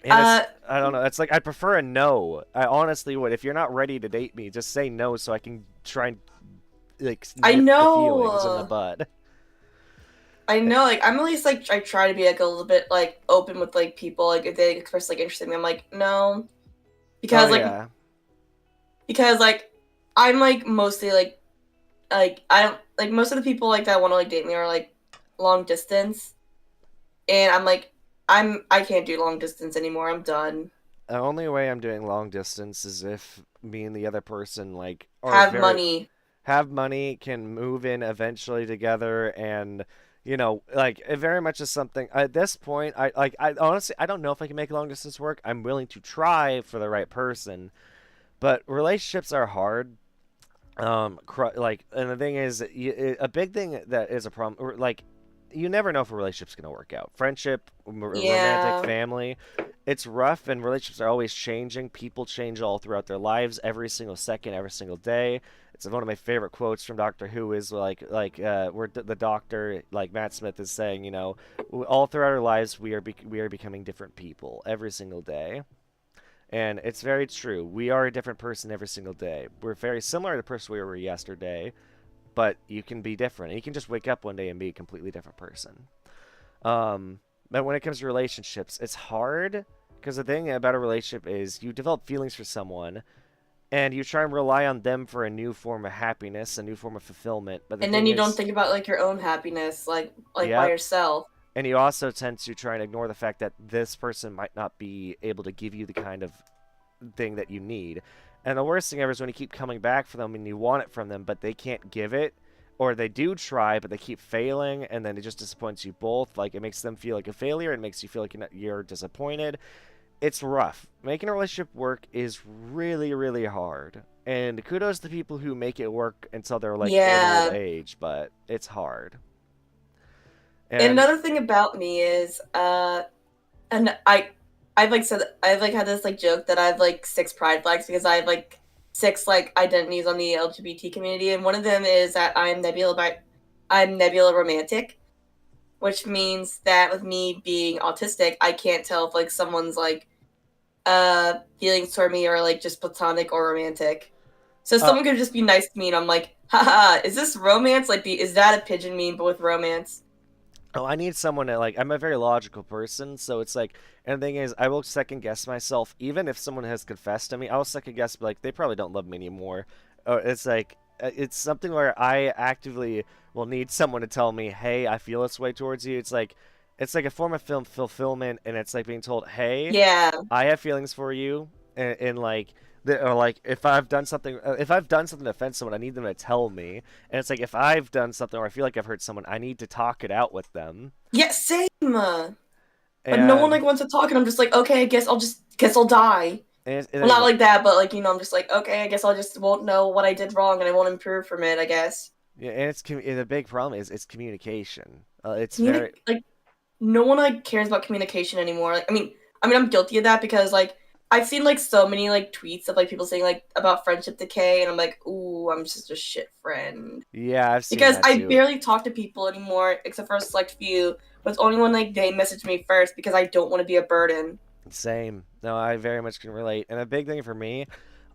A: And
B: Uh
A: I don't know. It's like I prefer a no. I honestly would. If you're not ready to date me, just say no so I can try and like
B: I
A: nip the feelings in the
B: know.
A: bud.
B: I know, like I'm at least like I try to be like a little bit like open with like people, like if they express like interest in me, I'm like, no.
A: Oh
B: Because like
A: yeah.
B: because like I'm like mostly like I don't like most of the people like that want to like date me are like long distance, and I'm like I can't do long distance anymore. I'm done.
A: The only way I'm doing long distance is if me and the other person like are
B: Have
A: very
B: money.
A: have money, can move in eventually together, and like it very much is something at this point. I honestly I don't know if I can make long distance work. I'm willing to try for the right person, but relationships are hard. Like, and the thing is, a big thing that is a problem, or like, you never know if a relationship's gonna work out. Friendship, romantic,
B: Yeah.
A: family, it's rough, and relationships are always changing. People change all throughout their lives, every single second, every single day. It's one of my favorite quotes from Doctor Who is where the doctor, like Matt Smith, is saying, all throughout our lives we are becoming different people every single day. And it's very true. We are a different person every single day. We're very similar to the person we were yesterday, but you can be different. You can just wake up one day and be a completely different person. But when it comes to relationships, it's hard because the thing about a relationship is you develop feelings for someone and you try and rely on them for a new form of happiness, a new form of fulfillment. But the
B: And then
A: thing
B: you don't
A: is,
B: think about like your own happiness, like by
A: yep.
B: yourself.
A: And you also tend to try and ignore the fact that this person might not be able to give you the kind of thing that you need. And the worst thing ever is when you keep coming back for them and you want it from them, but they can't give it, or they do try, but they keep failing, and then it just disappoints you both. Like, it makes them feel like a failure, it makes you feel like you're disappointed. It's rough. Making a relationship work is really, really hard. And kudos to people who make it work until they're like in old
B: Yeah.
A: age, but it's hard. And
B: Another thing about me is and I've like had this like joke that I have like 6 pride flags because I have like 6 like identities on the LGBT community, and one of them is that I'm nebula romantic, which means that with me being autistic, I can't tell if like someone's like feelings toward me are like just platonic or romantic. So
A: uh,
B: someone could just be nice to me and I'm like, haha, is this romance? Like is that a pigeon meme but with romance?
A: oh, I need someone to like. I'm a very logical person, so it's like. And the thing is, I will second guess myself, even if someone has confessed to me. I'll second guess, like they probably don't love me anymore. Or it's like it's something where I actively will need someone to tell me, "Hey, I feel this way towards you." It's like a form of fulfillment, and it's like being told, "Hey,
B: Yeah.
A: I have feelings for you," and like Or like if I've done something to offend someone, I need them to tell me. And it's like if I've done something or I feel like I've hurt someone, I need to talk it out with them.
B: Yeah, same. But no one
A: And
B: like wants to talk, and I'm just like, okay, I guess I'll die.
A: and
B: Well,
A: it,
B: not like that, but like I'm just like, okay, I guess I'll just won't know what I did wrong, and I won't improve from it. I guess.
A: yeah, and the big problem is it's communication. It's very
B: Communic like no one like cares about communication anymore. Like, I mean, I'm guilty of that because like I've seen like so many like tweets of like people saying like about friendship decay, and I'm like, ooh, I'm just a shit friend
A: yeah, I've seen
B: because
A: that
B: I
A: too.
B: barely talk to people anymore except for a select few. But it's only when like they message me first because I don't want to be a burden.
A: Same. No, I very much can relate. And a big thing for me,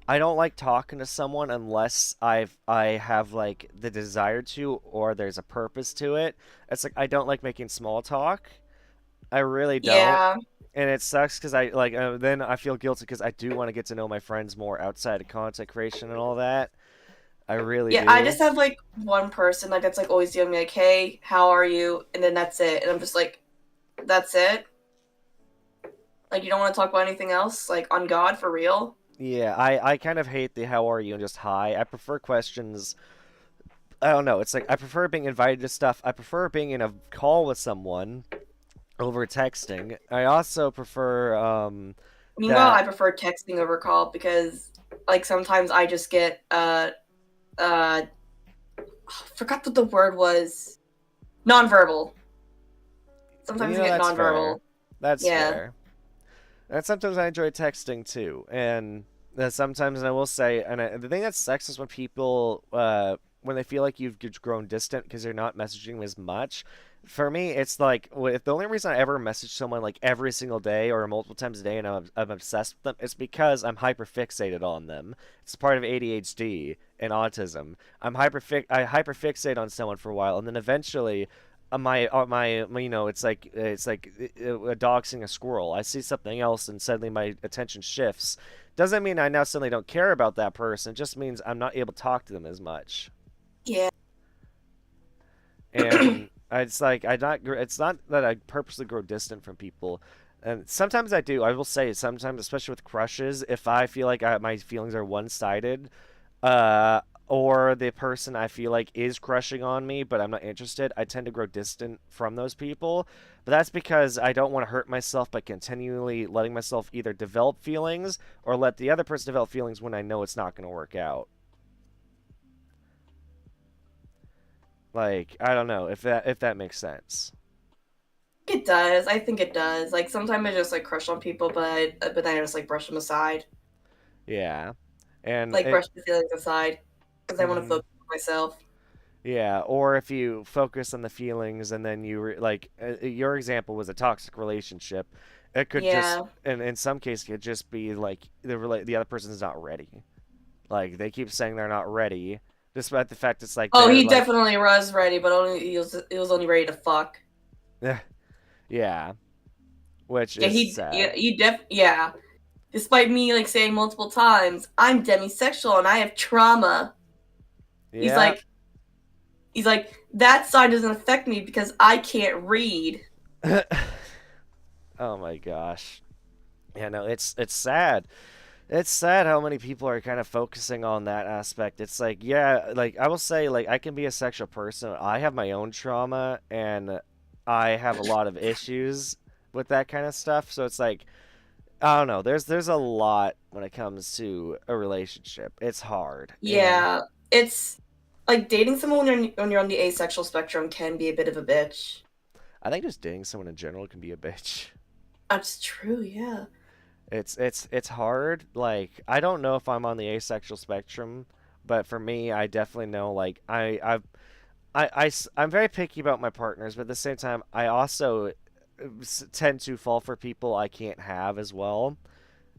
A: I don't like talking to someone unless I have like the desire to or there's a purpose to it. It's like I don't like making small talk. I really don't.
B: Yeah,
A: And it sucks because I like then I feel guilty because I do want to get to know my friends more outside of content creation and all that. I really
B: yeah. I
A: do.
B: just have like one person like that's like always doing me like, hey, how are you? And then that's it. And I'm just like, that's it. Like you don't want to talk about anything else, like on God for real.
A: Yeah, I kind of hate the how are you and just hi. I prefer questions. I don't know. It's like I prefer being invited to stuff. I prefer being in a call with someone over texting. I also prefer
B: Meanwhile, I
A: that
B: prefer texting over call because like sometimes I just get uh forgot what the word was. Nonverbal. Sometimes I get
A: that's fair.
B: nonverbal.
A: That's
B: Yeah.
A: fair. And sometimes I enjoy texting too. And sometimes I will say, the thing that sucks is when people, when they feel like you've grown distant because you're not messaging as much. For me, it's like if the only reason I ever message someone like every single day or multiple times a day and I'm obsessed with them, it's because I'm hyper fixated on them. It's part of ADHD and autism. I hyper fixate on someone for a while, and then eventually it's like a dog seeing a squirrel. I see something else and suddenly my attention shifts. Doesn't mean I now suddenly don't care about that person. It just means I'm not able to talk to them as much.
B: Yeah.
A: And it's like I not it's not that I purposely grow distant from people. And sometimes I do. I will say sometimes, especially with crushes, if I feel like my feelings are one-sided, uh, or the person I feel like is crushing on me, but I'm not interested, I tend to grow distant from those people. But that's because I don't want to hurt myself by continually letting myself either develop feelings or let the other person develop feelings when I know it's not going to work out. Like, I don't know if that makes sense.
B: It does. I think it does. Like sometimes I just like crush on people, but then I just like brush them aside.
A: Yeah. And
B: Like brush the feelings aside because I want to
A: mhm.
B: focus on myself.
A: Yeah, or if you focus on the feelings and then your example was a toxic relationship, it could just
B: Yeah.
A: and in some cases it could just be like the other person's not ready. Like they keep saying they're not ready, despite the fact it's like
B: Oh,
A: they're
B: he
A: like,
B: definitely was ready, but only he was only ready to fuck.
A: yeah, which
B: Yeah,
A: is sad.
B: yeah. Despite me like saying multiple times, I'm demisexual and I have trauma. He's
A: Yeah.
B: like he's like that side doesn't affect me because I can't read.
A: Oh my gosh. Yeah, no, it's sad. It's sad how many people are kind of focusing on that aspect. It's like, yeah, like I will say, like I can be a sexual person. I have my own trauma and I have a lot of issues with that kind of stuff. So it's like, I don't know. There's a lot when it comes to a relationship. It's hard, and
B: Yeah, it's like dating someone when you're on the asexual spectrum can be a bit of a bitch.
A: I think just dating someone in general can be a bitch.
B: That's true. Yeah.
A: It's hard. Like I don't know if I'm on the asexual spectrum, but for me, I definitely know like I'm very picky about my partners, but at the same time, I also tend to fall for people I can't have as well.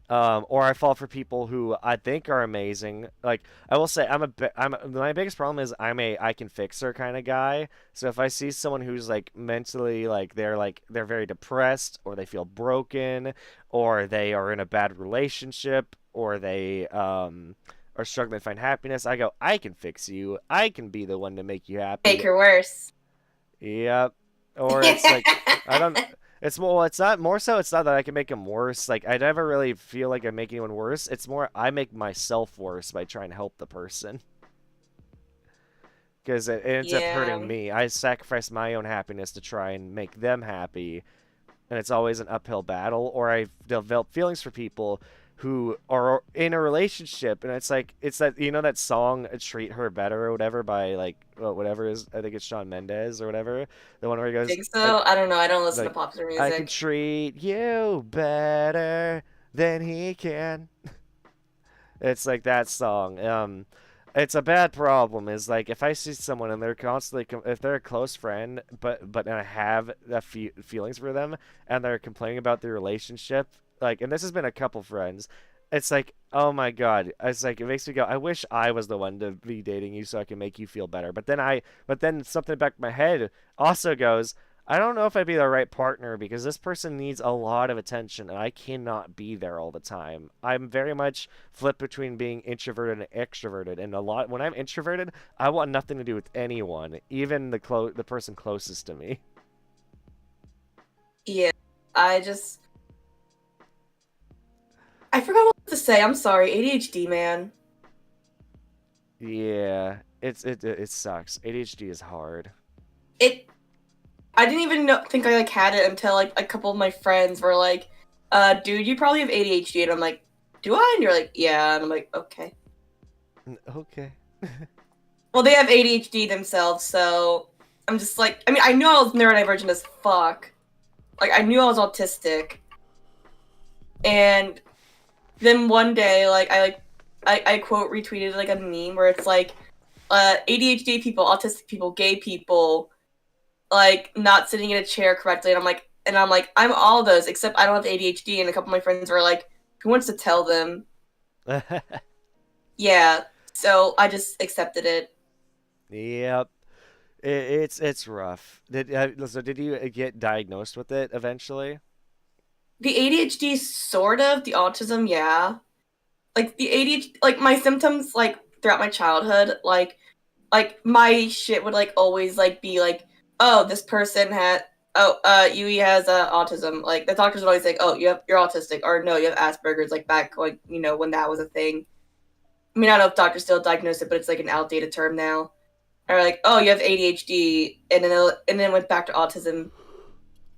A: Or I fall for people who I think are amazing. Like I will say, I'm my biggest problem is I'm a I can fix her kind of guy. So if I see someone who's like mentally they're very depressed or they feel broken or they are in a bad relationship or they are struggling to find happiness, I go, I can fix you. I can be the one to make you
B: Make
A: happy.
B: her worse.
A: Yep. Or it's like I don't. It's more. Well, it's not more so. It's not that I can make them worse. Like I never really feel like I make anyone worse. It's more I make myself worse by trying to help the person because it ends up hurting
B: Yeah.
A: me. I sacrifice my own happiness to try and make them happy, and it's always an uphill battle. Or I develop feelings for people who are in a relationship, and it's that that song "Treat Her Better" or whatever by like whatever is I think it's Shawn Mendes or whatever, the one where he goes
B: Think so? I don't know. I don't listen to
A: like
B: popular
A: I can
B: music.
A: treat you better than he can. It's like that song. It's a bad problem. Is like if I see someone and they're constantly, if they're a close friend, but I have the feelings for them, and they're complaining about their relationship, like, and this has been a couple friends. It's like, oh my god. It's like it makes me go, I wish I was the one to be dating you so I can make you feel better. But then something back in my head also goes, I don't know if I'd be the right partner because this person needs a lot of attention and I cannot be there all the time. I'm very much flip between being introverted and extroverted, and a lot when I'm introverted, I want nothing to do with anyone, even the person closest to me.
B: Yeah. I just I forgot what to say. I'm sorry. ADHD, man.
A: Yeah, it sucks. ADHD is hard.
B: It I didn't even think I like had it until like a couple of my friends were like, dude, you probably have ADHD." And I'm like, "Do I?" And you're like, "Yeah." And I'm like, "Okay."
A: Okay.
B: Well, they have ADHD themselves, so I'm just like, I mean, I knew I was neurodivergent as fuck. Like, I knew I was autistic, and then one day, I quote retweeted like a meme where it's like, ADHD people, autistic people, gay people, like not sitting in a chair correctly, and I'm like, I'm all those except I don't have ADHD. And a couple of my friends were like, who wants to tell them? Yeah, so I just accepted it.
A: Yep. It's rough. Did you get diagnosed with it eventually?
B: The ADHD, sort of. The autism, yeah. Like the ADHD, like my symptoms, like throughout my childhood, like my shit would like always like be like, oh, this person had, oh, Yui has autism. Like the doctors would always say, oh, you're autistic, or no, you have Asperger's. Like back, like when that was a thing. I mean, I don't know if doctors still diagnose it, but it's like an outdated term now. Or like, oh, you have ADHD, and then went back to autism.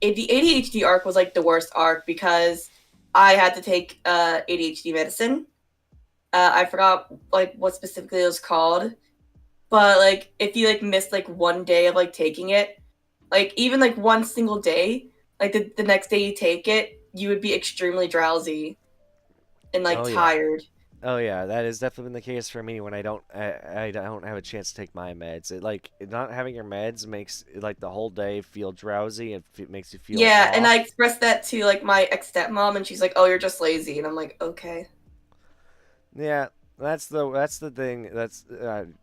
B: The ADHD arc was like the worst arc because I had to take ADHD medicine. I forgot like what specifically it was called, but like if you like missed like one day of like taking it, like even like one single day, like the next day you take it, you would be extremely drowsy and like
A: Oh yeah.
B: tired.
A: Oh yeah, that has definitely been the case for me when I don't have a chance to take my meds. It like not having your meds makes like the whole day feel drowsy and makes you feel
B: Yeah, and I
A: off.
B: expressed that to like my ex stepmom, and she's like, "Oh, you're just lazy," and I'm like, "Okay."
A: Yeah, that's the thing. That's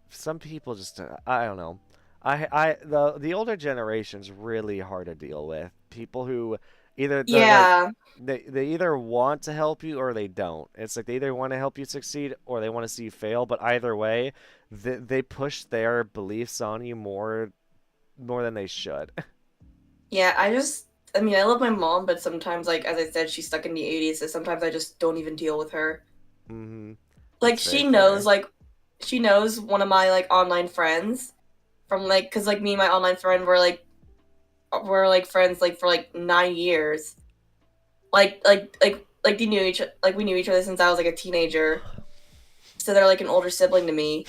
A: some people just I don't know. The older generation's really hard to deal with. People who either they're like
B: Yeah,
A: they either want to help you or they don't. It's like they either want to help you succeed or they want to see you fail, but either way, they push their beliefs on you more than they should.
B: yeah. I mean, I love my mom, but sometimes, like as I said, she's stuck in the '80s, so sometimes I just don't even deal with her.
A: Mhm.
B: Like
A: That's very fair.
B: she knows one of my like online friends from like, cause like me and my online friend were like friends like for like 9 years. They knew we knew each other since I was like a teenager. So they're like an older sibling to me.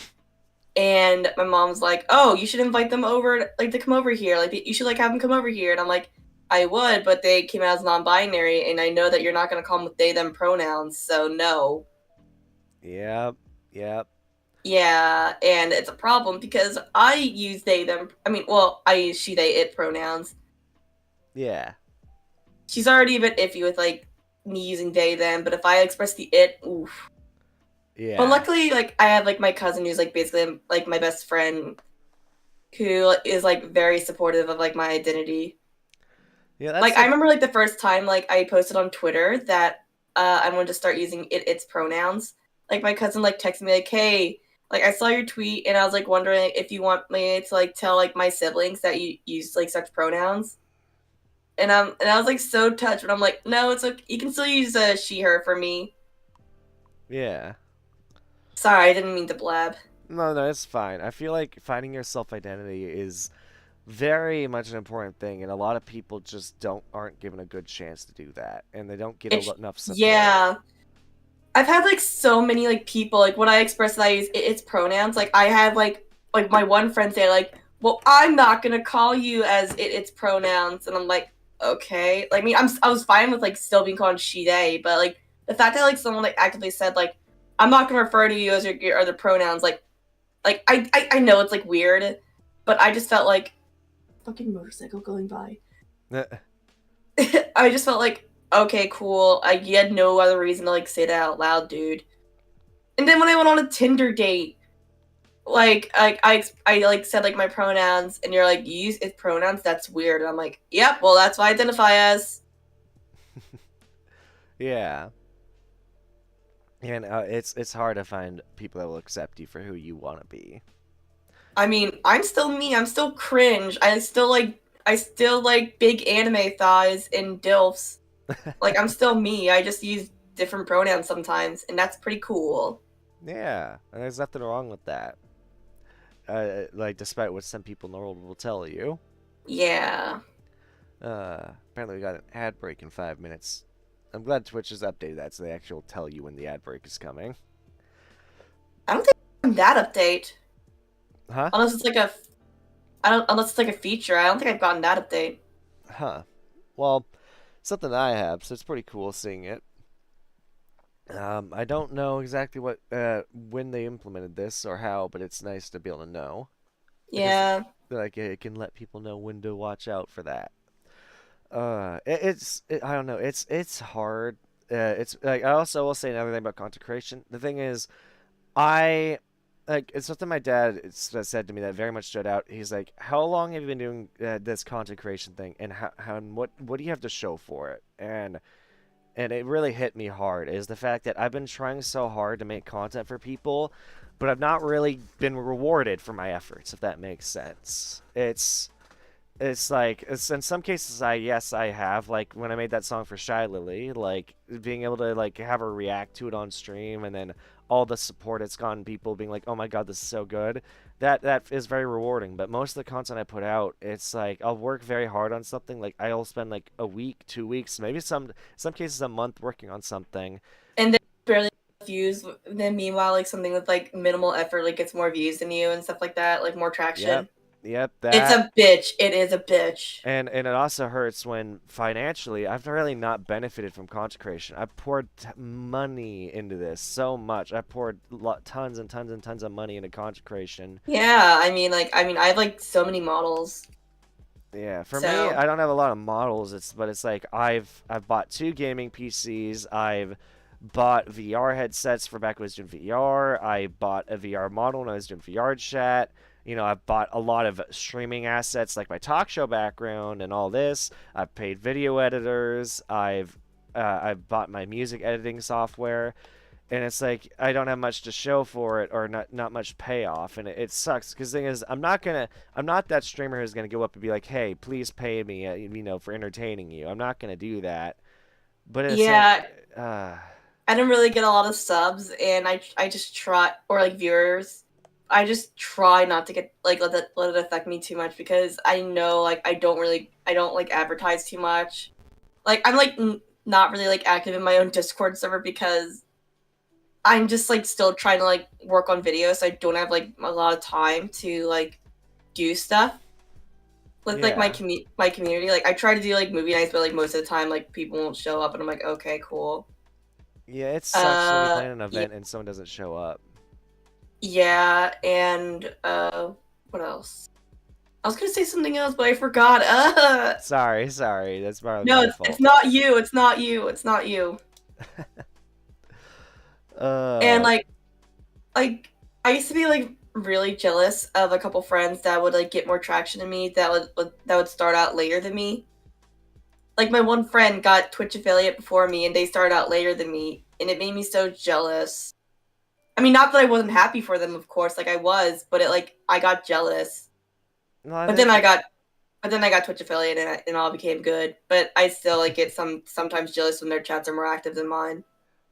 B: And my mom's like, "Oh, you should invite them over, like to come over here. Like you should like have them come over here." And I'm like, "I would, but they came out as non-binary, and I know that you're not gonna call them with they/them pronouns, so no."
A: Yep. Yep.
B: Yeah, and it's a problem because I use they/them. I mean, well, I use she/they/it pronouns.
A: Yeah.
B: She's already a bit iffy with like me using they/them, but if I express the it, oof. But
A: Yeah.
B: luckily, like I have like my cousin who's like basically like my best friend who is like very supportive of like my identity.
A: Yeah, that's
B: Like I
A: the
B: remember like the first time like I posted on Twitter that I wanted to start using its pronouns. Like my cousin like texted me like, "Hey, like I saw your tweet and I was like wondering if you want me to like tell like my siblings that you use like such pronouns." and I was like so touched, but I'm like, no, it's okay. You can still use she her for me.
A: Yeah.
B: Sorry, I didn't mean to blab.
A: No, no, it's fine. I feel like finding your self-identity is very much an important thing, and a lot of people just aren't given a good chance to do that, and they don't get
B: It's
A: enough support.
B: yeah. I've had like so many like people like when I express that I use its pronouns. Like I had like my one friend say like, "Well, I'm not gonna call you as its pronouns," and I'm like, okay. Like I mean, I was fine with like still being called she they, but like the fact that like someone like actively said like, "I'm not gonna refer to you as your other pronouns," like I know it's like weird, but I just felt like fucking motorcycle going by. I just felt like okay, cool. I you had no other reason to like say that out loud, dude. And then when I went on a Tinder date, I like said like my pronouns, and you're like, you use its pronouns. That's weird. And I'm like, yep. Well, that's what I identify as.
A: Yeah. And it's hard to find people that will accept you for who you want to be.
B: I mean, I'm still me. I'm still cringe. I still like big anime thighs and dilfs. Like I'm still me. I just use different pronouns sometimes, and that's pretty cool.
A: Yeah, and there's nothing wrong with that. Like, despite what some people in the world will tell you.
B: Yeah.
A: Apparently we got an ad break in 5 minutes. I'm glad Twitch has updated that so they actually will tell you when the ad break is coming.
B: I don't think I'm that update.
A: Huh?
B: Unless it's like a I don't unless it's like a feature. I don't think I've gotten that update.
A: Huh. Well, something I have, so it's pretty cool seeing it. I don't know exactly what when they implemented this or how, but it's nice to be able to know because
B: Yeah.
A: like it can let people know when to watch out for that. I don't know. It's hard. It's like I also will say another thing about content creation. The thing is, I like it's something my dad said to me that very much stood out. He's like, "How long have you been doing this content creation thing, and how and what do you have to show for it?" And it really hit me hard is the fact that I've been trying so hard to make content for people, but I've not really been rewarded for my efforts, if that makes sense. It's like in some cases I have like when I made that song for Shy Lily, like being able to like have her react to it on stream and then all the support it's gotten, people being like, "Oh my god, this is so good." That is very rewarding, but most of the content I put out, it's like I'll work very hard on something, like I'll spend like a week, 2 weeks, maybe some cases a month working on something.
B: And then barely views. Then meanwhile, like something with like minimal effort, like gets more views than you and stuff like that, like more
A: Yep.
B: traction.
A: Yep,
B: It's
A: that.
B: a bitch. It is a bitch.
A: And it also hurts when financially I've really not benefited from content creation. I poured money into this so much. I poured tons and tons and tons of money into content creation.
B: Yeah, I mean, I have like so many models.
A: Yeah, for me,
B: So
A: I don't have a lot of models. But it's like I've bought 2 gaming PCs. I've bought VR headsets for back when I was doing VR. I bought a VR model when I was doing VR chat. I've bought a lot of streaming assets like my talk show background and all this. I've paid video editors. I've bought my music editing software, and it's like I don't have much to show for it or not much payoff, and it sucks because the thing is I'm not that streamer who's gonna go up and be like, hey, please pay me for entertaining you. I'm not gonna do that, but at the same
B: yeah,
A: uh
B: I didn't really get a lot of subs, and I just try or like viewers. I just try not to get like let it affect me too much because I know like I don't like advertise too much. Like I'm like not really like active in my own Discord server because I'm just like still trying to like work on videos. So I don't have like a lot of time to like do stuff with like
A: yeah.
B: my community. Like I try to do like movie nights, but like most of the time like people won't show up, and I'm like, okay, cool.
A: Yeah, it sucks when you plan an
B: Yeah,
A: event and someone doesn't show up.
B: yeah, and what else? I was gonna say something else, but I forgot.
A: Sorry, that's probably
B: No,
A: my
B: it's
A: fault.
B: not you. It's not you. It's not you. And
A: uh
B: like I used to be like really jealous of a couple friends that would like get more traction than me that would start out later than me. Like my one friend got Twitch affiliate before me and they started out later than me, and it made me so jealous. I mean, not that I wasn't happy for them, of course, like I was, but it like I got jealous.
A: no, I
B: But then
A: think
B: I got But then I got Twitch affiliate and all became good. But I still like get sometimes jealous when their chats are more active than mine.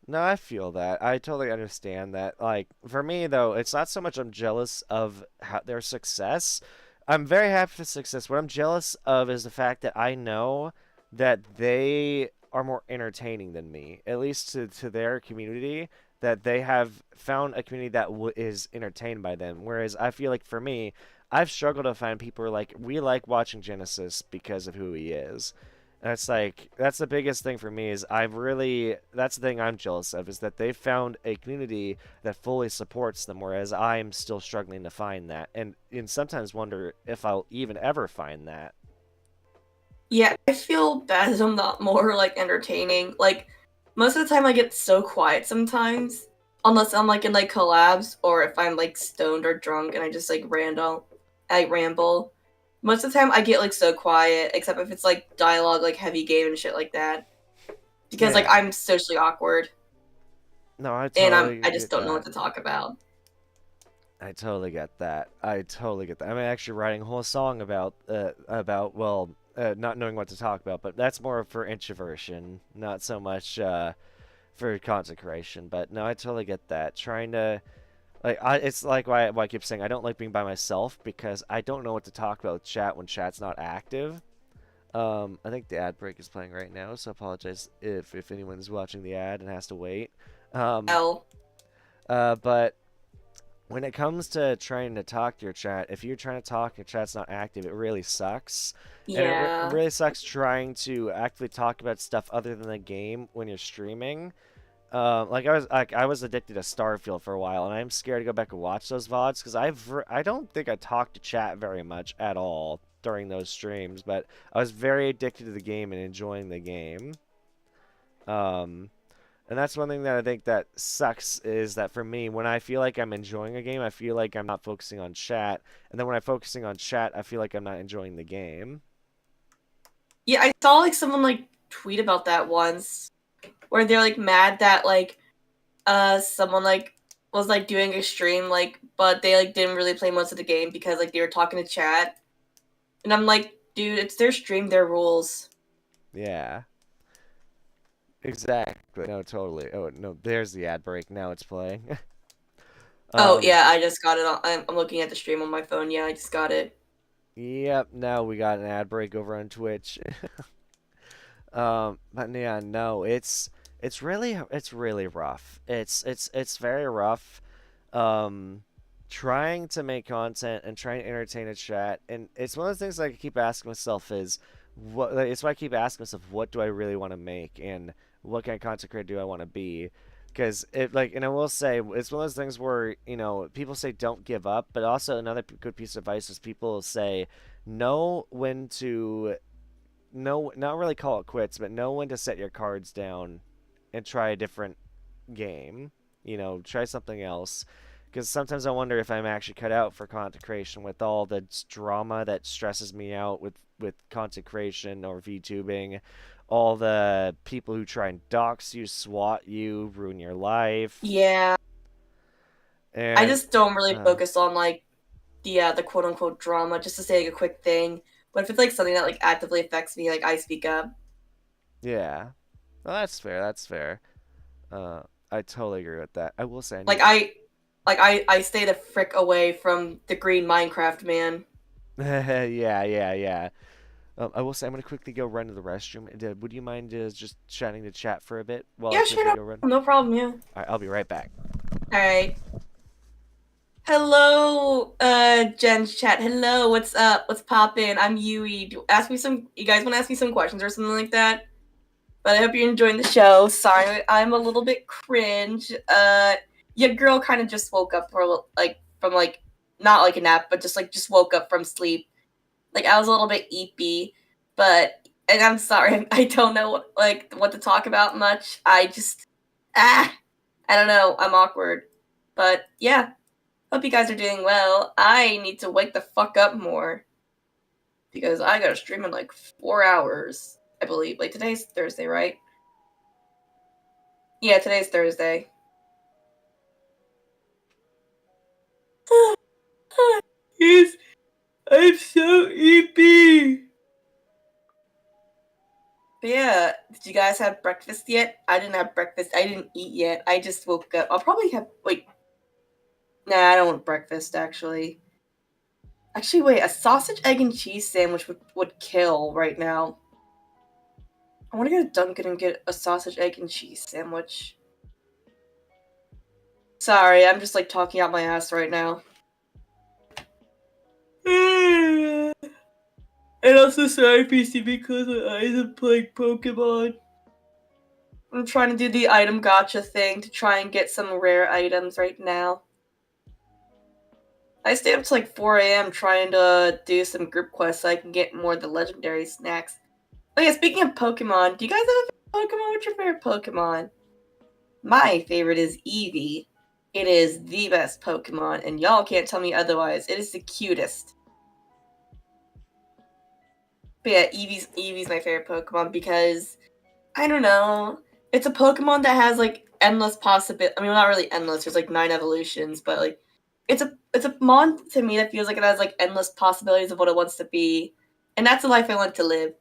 A: No, I feel that. I totally understand that. Like, for me, though, it's not so much I'm jealous of their success. I'm very happy for success. What I'm jealous of is the fact that I know that they are more entertaining than me, at least to their community, that they have found a community that is entertained by them. Whereas I feel like for me, I've struggled to find people who are like, we like watching Genesis because of who he is. And it's like that's the biggest thing for me is I've really that's the thing I'm jealous of is that they've found a community that fully supports them, whereas I'm still struggling to find that, and sometimes wonder if I'll even ever find that.
B: Yeah, I feel bad that I'm not more like entertaining. Like most of the time I get so quiet sometimes. Unless I'm like in like collabs or if I'm like stoned or drunk and I just like I ramble. Most of the time I get like so quiet, except if it's like dialogue like heavy game and shit like that. Because like
A: Yeah.
B: I'm socially awkward
A: No, I
B: and
A: totally
B: I just
A: get
B: don't know what
A: that.
B: to talk about.
A: I totally get that. I totally get that. I'm actually writing a whole song about well, not knowing what to talk about, but that's more for introversion, not so much for consecration. But no, I totally get that. Trying to it's like why I keep saying I don't like being by myself because I don't know what to talk about with chat when chat's not active. I think the ad break is playing right now, so I apologize if anyone's watching the ad and has to wait. Um,
B: L.
A: but when it comes to trying to talk to your chat, if you're trying to talk and your chat's not active, it really sucks. And it
B: Yeah.
A: really sucks trying to actively talk about stuff other than the game when you're streaming. I was addicted to Starfield for a while, and I'm scared to go back and watch those VODs because I don't think I talked to chat very much at all during those streams, but I was very addicted to the game and enjoying the game. Um, and that's one thing that I think that sucks is that for me, when I feel like I'm enjoying a game, I feel like I'm not focusing on chat, and then when I'm focusing on chat, I feel like I'm not enjoying the game.
B: Yeah, I saw like someone like tweet about that once where they're like mad that like someone like was like doing a stream like but they like didn't really play most of the game because like they were talking to chat. And I'm like, dude, it's their stream, their rules.
A: Yeah, exactly. No, totally. Oh no, there's the ad break. Now it's playing.
B: Oh
A: um,
B: yeah, I just got it I'm looking at the stream on my phone. Yeah, I just got it.
A: Yep, now we got an ad break over on Twitch. But yeah, no, it's really rough. It's very rough. Um, trying to make content and trying to entertain a chat, and it's one of the things I keep asking myself is what. Like, it's why I keep asking myself, what do I really want to make, and what kind of content creator do I want to be? Because it like, and I will say, it's one of those things where people say don't give up, but also another good piece of advice is people say know when to know, not really call it quits, but know when to set your cards down and try a different game. Try something else. Because sometimes I wonder if I'm actually cut out for content creation with all the drama that stresses me out with content creation or VTubing. All the people who try and dox you, swat you, ruin your life.
B: Yeah. I
A: And,
B: just don't really
A: uh,
B: focus on like the quote unquote drama just to say like a quick thing. But if it's like something that like actively affects me, like I speak up.
A: yeah. Well, that's fair. That's fair. I totally agree with that. I will say I
B: Like
A: need.
B: I stay the frick away from the green Minecraft man.
A: Yeah, yeah, yeah. I will say I'm gonna quickly go run to the restroom. Would you mind just chatting to chat for a bit while I
B: Yeah, sure,
A: quickly go run?
B: no problem, yeah.
A: All right, I'll be right back.
B: Alright. Hello, Jen's chat. Hello, what's up? What's poppin'? I'm Yui. Ask me some. You guys want to ask me some questions or something like that? But I hope you're enjoying the show. Sorry, I'm a little bit cringe. Your girl kind of just woke up from like not like a nap, but just woke up from sleep. Like I was a little bit eepy, and I'm sorry, I don't know what to talk about much. Ah, I don't know. I'm awkward, but yeah. Hope you guys are doing well. I need to wake the fuck up more because I gotta stream in like 4 hours, I believe. Like today's Thursday, right? Yeah, today's Thursday. Yes, I'm so eepy. But yeah, did you guys have breakfast yet? I didn't have breakfast. I didn't eat yet. I just woke up. I'll probably have. Wait. Nah, I don't want breakfast, actually. Actually, wait. A sausage, egg, and cheese sandwich would kill right now. I want to go to Dunkin' and get a sausage, egg, and cheese sandwich. Sorry, I'm just like talking out my ass right now. And also sorry, PC, because my eyes are playing Pokemon. I'm trying to do the item gacha thing to try and get some rare items right now. I stay up to like 4 a.m. trying to do some group quests so I can get more of the legendary snacks. Oh yeah, speaking of Pokemon, do you guys have a favorite Pokemon? What's your favorite Pokemon? My favorite is Eevee. It is the best Pokemon, and y'all can't tell me otherwise. It is the cutest. But yeah, Eevee's my favorite Pokemon because, I don't know, it's a Pokemon that has like endless possibility. I mean, well, not really endless. There's like 9 evolutions, but like, it's a mon to me that feels like it has like endless possibilities of what it wants to be, and that's the life I want to live.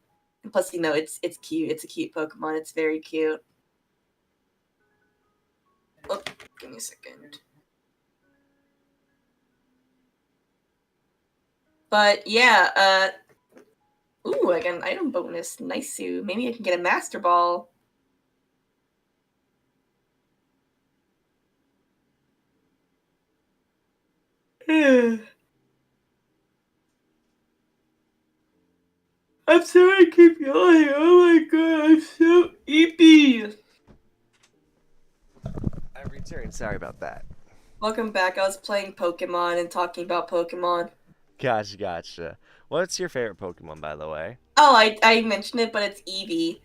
B: And plus, you know, it's cute. It's a cute Pokemon. It's very cute. Oh, give me a second. But yeah, ooh, I got an item bonus. Nice. Maybe I can get a Master Ball. I'm sorry I keep yawning. Oh my god, I'm so eepy.
A: I'm returning. Sorry about that.
B: Welcome back. I was playing Pokemon and talking about Pokemon.
A: Gotcha. What's your favorite Pokemon, by the way?
B: Oh, I mentioned it, but it's Eevee.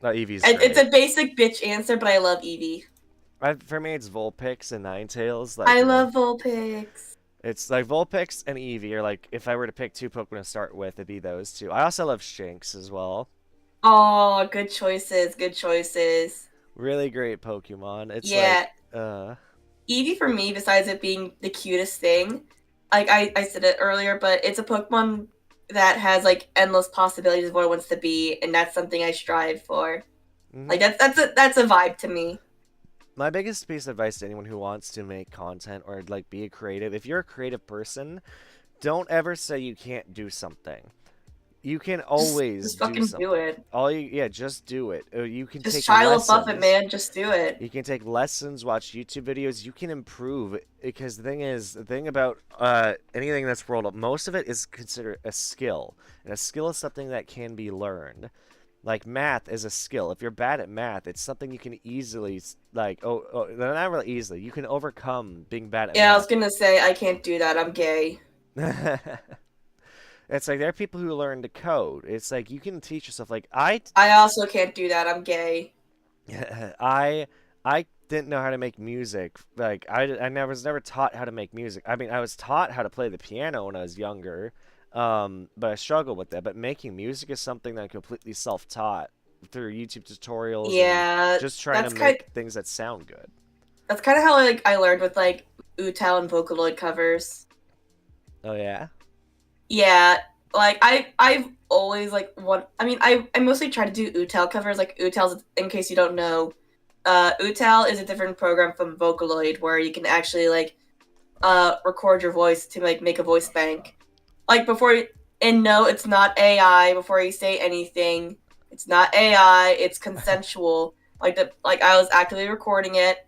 A: Oh, Eevee's
B: It's
A: great.
B: a basic bitch answer, but I love Eevee.
A: For me, it's Vulpix and Ninetales. Like,
B: I
A: you know,
B: love Vulpix.
A: it's like Vulpix and Eevee are like, if I were to pick 2 Pokemon to start with, it'd be those 2. I also love Shinx as well.
B: Oh, good choices. Good choices.
A: Really great Pokemon. It's
B: Yeah,
A: like,
B: Eevee for me, besides it being the cutest thing, like I said it earlier, but it's a Pokemon that has like endless possibilities of what it wants to be, and that's something I strive for. Like
A: mhm.
B: that's a vibe to me.
A: My biggest piece of advice to anyone who wants to make content or like be a creative, if you're a creative person, don't ever say you can't do something. You can always
B: Just
A: do
B: fucking do
A: something.
B: it.
A: Yeah, just do it. You can
B: Just
A: take
B: Shia LaBeouf it,
A: lessons.
B: man. Just do it.
A: You can take lessons, watch YouTube videos. You can improve because the thing about anything in this world, most of it is considered a skill, and a skill is something that can be learned. Like math is a skill. If you're bad at math, it's something you can easily not really easily. You can overcome being bad at
B: Yeah, I was
A: math.
B: gonna say I can't do that. I'm gay.
A: It's like there are people who learn to code. It's like you can teach yourself. Like I
B: I also can't do that. I'm gay.
A: I didn't know how to make music. Like I never was never taught how to make music. I mean, I was taught how to play the piano when I was younger, but I struggled with that. But making music is something that I'm completely self-taught through YouTube tutorials and
B: Yeah,
A: just trying to make things that sound good.
B: that's kind of how I learned with like Utal and Vocaloid covers.
A: Oh yeah.
B: Yeah, like I've always like I mean I mostly try to do Utal covers. Like Utal's, in case you don't know, Utal is a different program from Vocaloid where you can actually like record your voice to like make a voice bank. Like and no, it's not AI. Before you say anything, it's not AI. It's consensual. Like I was actively recording it,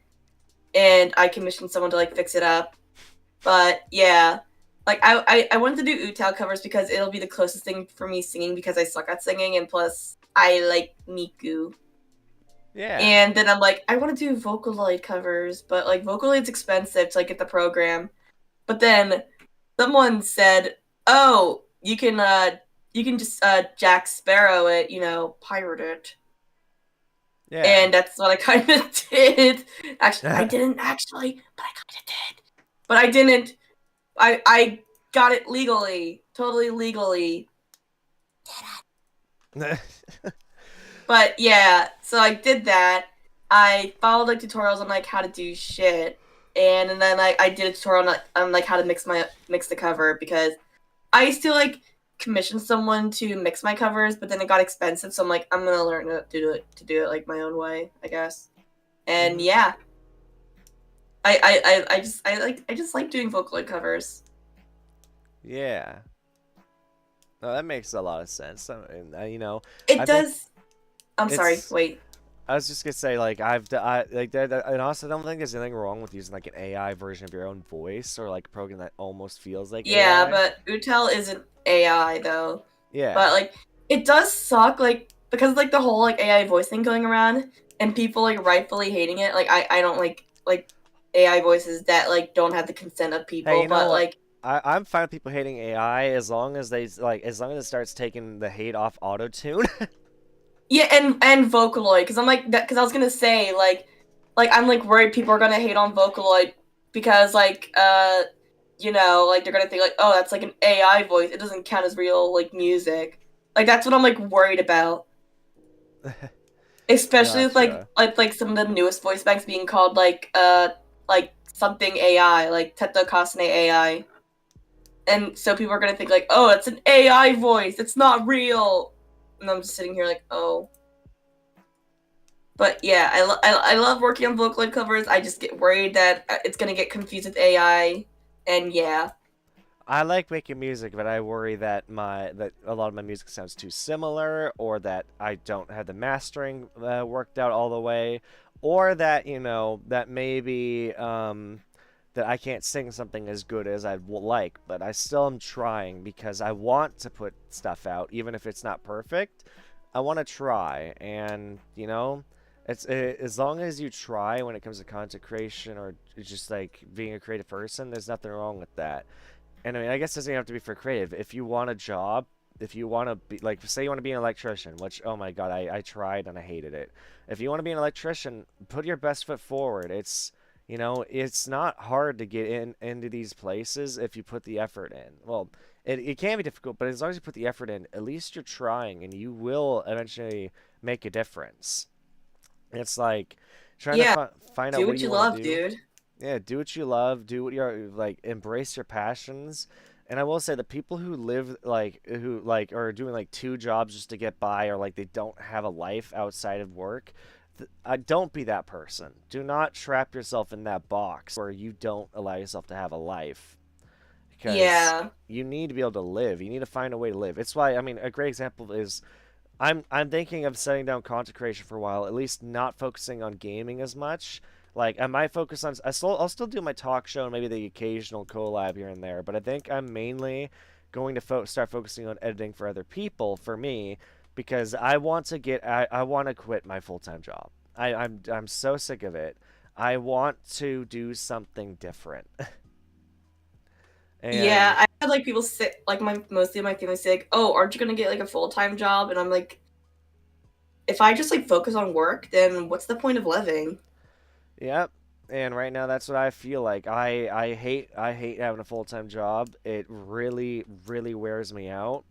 B: and I commissioned someone to like fix it up. But yeah, like I wanted to do Utal covers because it'll be the closest thing for me singing because I suck at singing, and plus I like Miku.
A: Yeah.
B: And then I'm like, I want to do Vocaloid covers, but like Vocaloid's expensive to like get the program. But then someone said, "Oh, you can just Jack Sparrow it, you know, pirate it."
A: Yeah.
B: And that's what I kind of did. Actually, I didn't actually, but I kind of did. But I didn't. I got it legally, totally legally. But yeah, so I did that. I followed like tutorials on like how to do shit, and then like I did a tutorial on like how to mix the cover because I used to like commission someone to mix my covers, but then it got expensive, so I'm like, I'm gonna learn to do it like my own way, I guess. And yeah, I just like doing Vocaloid covers.
A: Yeah. No, that makes a lot of sense. You know,
B: It
A: I think
B: does. I'm sorry.
A: it's.
B: Wait.
A: I was just gonna say, like, and also, I don't think there's anything wrong with using like an AI version of your own voice or like a program that almost feels like
B: Yeah,
A: AI.
B: but Utel isn't AI though.
A: Yeah.
B: But like, it does suck, like because like the whole like AI voice thing going around and people like rightfully hating it. Like I don't like AI voices that like don't have the consent of
A: Hey,
B: people,
A: you know
B: but
A: what?
B: like
A: I'm fine with people hating AI as long as as long as it starts taking the hate off auto tune.
B: yeah, and Vocaloid because I'm like that because I was gonna say like I'm like worried people are gonna hate on Vocaloid because like you know like they're gonna think like oh that's like an AI voice, it doesn't count as real like music, like that's what I'm like worried about, especially with
A: Gotcha.
B: like some of the newest voice banks being called like something AI like Teta Kasane AI, and so people are gonna think like oh it's an AI voice, it's not real, and I'm just sitting here like oh. But yeah, I love working on Vocaloid covers. I just get worried that it's gonna get confused with AI, and yeah,
A: I like making music, but I worry that that a lot of my music sounds too similar, or that I don't have the mastering worked out all the way, or that that maybe that I can't sing something as good as I'd like, but I still am trying because I want to put stuff out, even if it's not perfect. I want to try, and as long as you try when it comes to content creation or just like being a creative person, there's nothing wrong with that. And I mean, I guess it doesn't have to be for creative. If you want a job, if you want to be like, say you want to be an electrician, which, oh my God, I tried and I hated it. If you want to be an electrician, put your best foot forward. It's not hard to get into these places if you put the effort in. Well, it can be difficult, but as long as you put the effort in, at least you're trying and you will eventually make a difference. It's like trying to
B: yeah,
A: find out
B: do
A: what
B: what
A: you
B: you
A: want to
B: love,
A: do.
B: dude.
A: Yeah, do what you love, do what you're like, embrace your passions. And I will say the people who live who like are doing like two jobs just to get by, or like they don't have a life outside of work, don't be that person. Do not trap yourself in that box where you don't allow yourself to have a life, because
B: Yeah,
A: you need to be able to live. You need to find a way to live. It's why, I mean, a great example is I'm thinking of setting down content creation for a while, at least not focusing on gaming as much. Like I might focus on I'll still do my talk show and maybe the occasional collab here and there, but I think I'm mainly going to start focusing on editing for other people for me, because I want to quit my full-time job. I'm so sick of it. I want to do something different.
B: yeah.
A: And
B: I had like people say like my mostly my family say like oh aren't you gonna get like a full-time job, and I'm like if I just like focus on work then what's the point of living?
A: Yep. And right now that's what I feel like. I hate having a full-time job. It really really wears me out.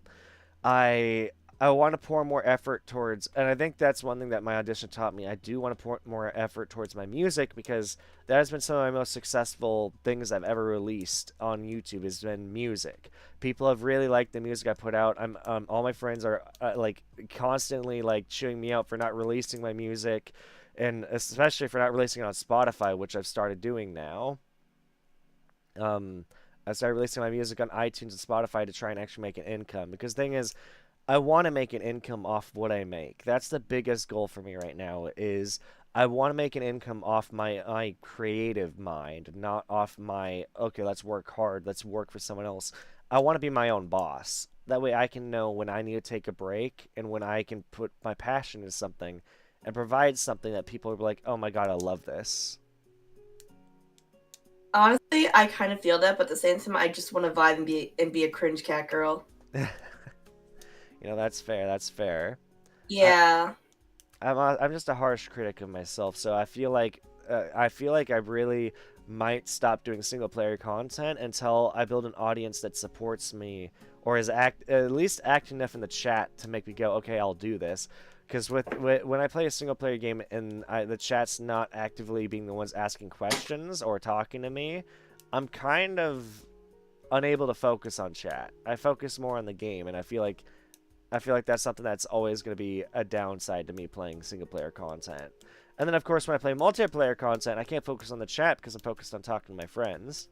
A: I I want to pour more effort towards, and I think that's one thing that my audition taught me. I do want to pour more effort towards my music, because that has been some of my most successful things I've ever released on YouTube has been music. People have really liked the music I put out. All my friends are like constantly like chewing me out for not releasing my music, and especially for not releasing it on Spotify, which I've started doing now. Um, I started releasing my music on iTunes and Spotify to try and actually make an income. Because the thing is, I want to make an income off what I make. That's the biggest goal for me right now. Is I want to make an income off my creative mind, not off my okay, let's work hard, let's work for someone else. I want to be my own boss. That way I can know when I need to take a break and when I can put my passion into something and provide something that people are like, "Oh my God, I love this."
B: Honestly, I kind of feel that, but at the same time I just want to vibe and be a cringe cat girl.
A: That's fair. That's fair. I,
B: Yeah.
A: I'm just a harsh critic of myself, so I feel like I really might stop doing single player content until I build an audience that supports me, or is at least active enough in the chat to make me go, okay, I'll do this. Because when I play a single player game and the chat's not actively being the ones asking questions or talking to me, I'm kind of unable to focus on chat. I focus more on the game, and I feel like that's something that's always going to be a downside to me playing single player content. And then of course when I play multiplayer content, I can't focus on the chat because I'm focused on talking to my friends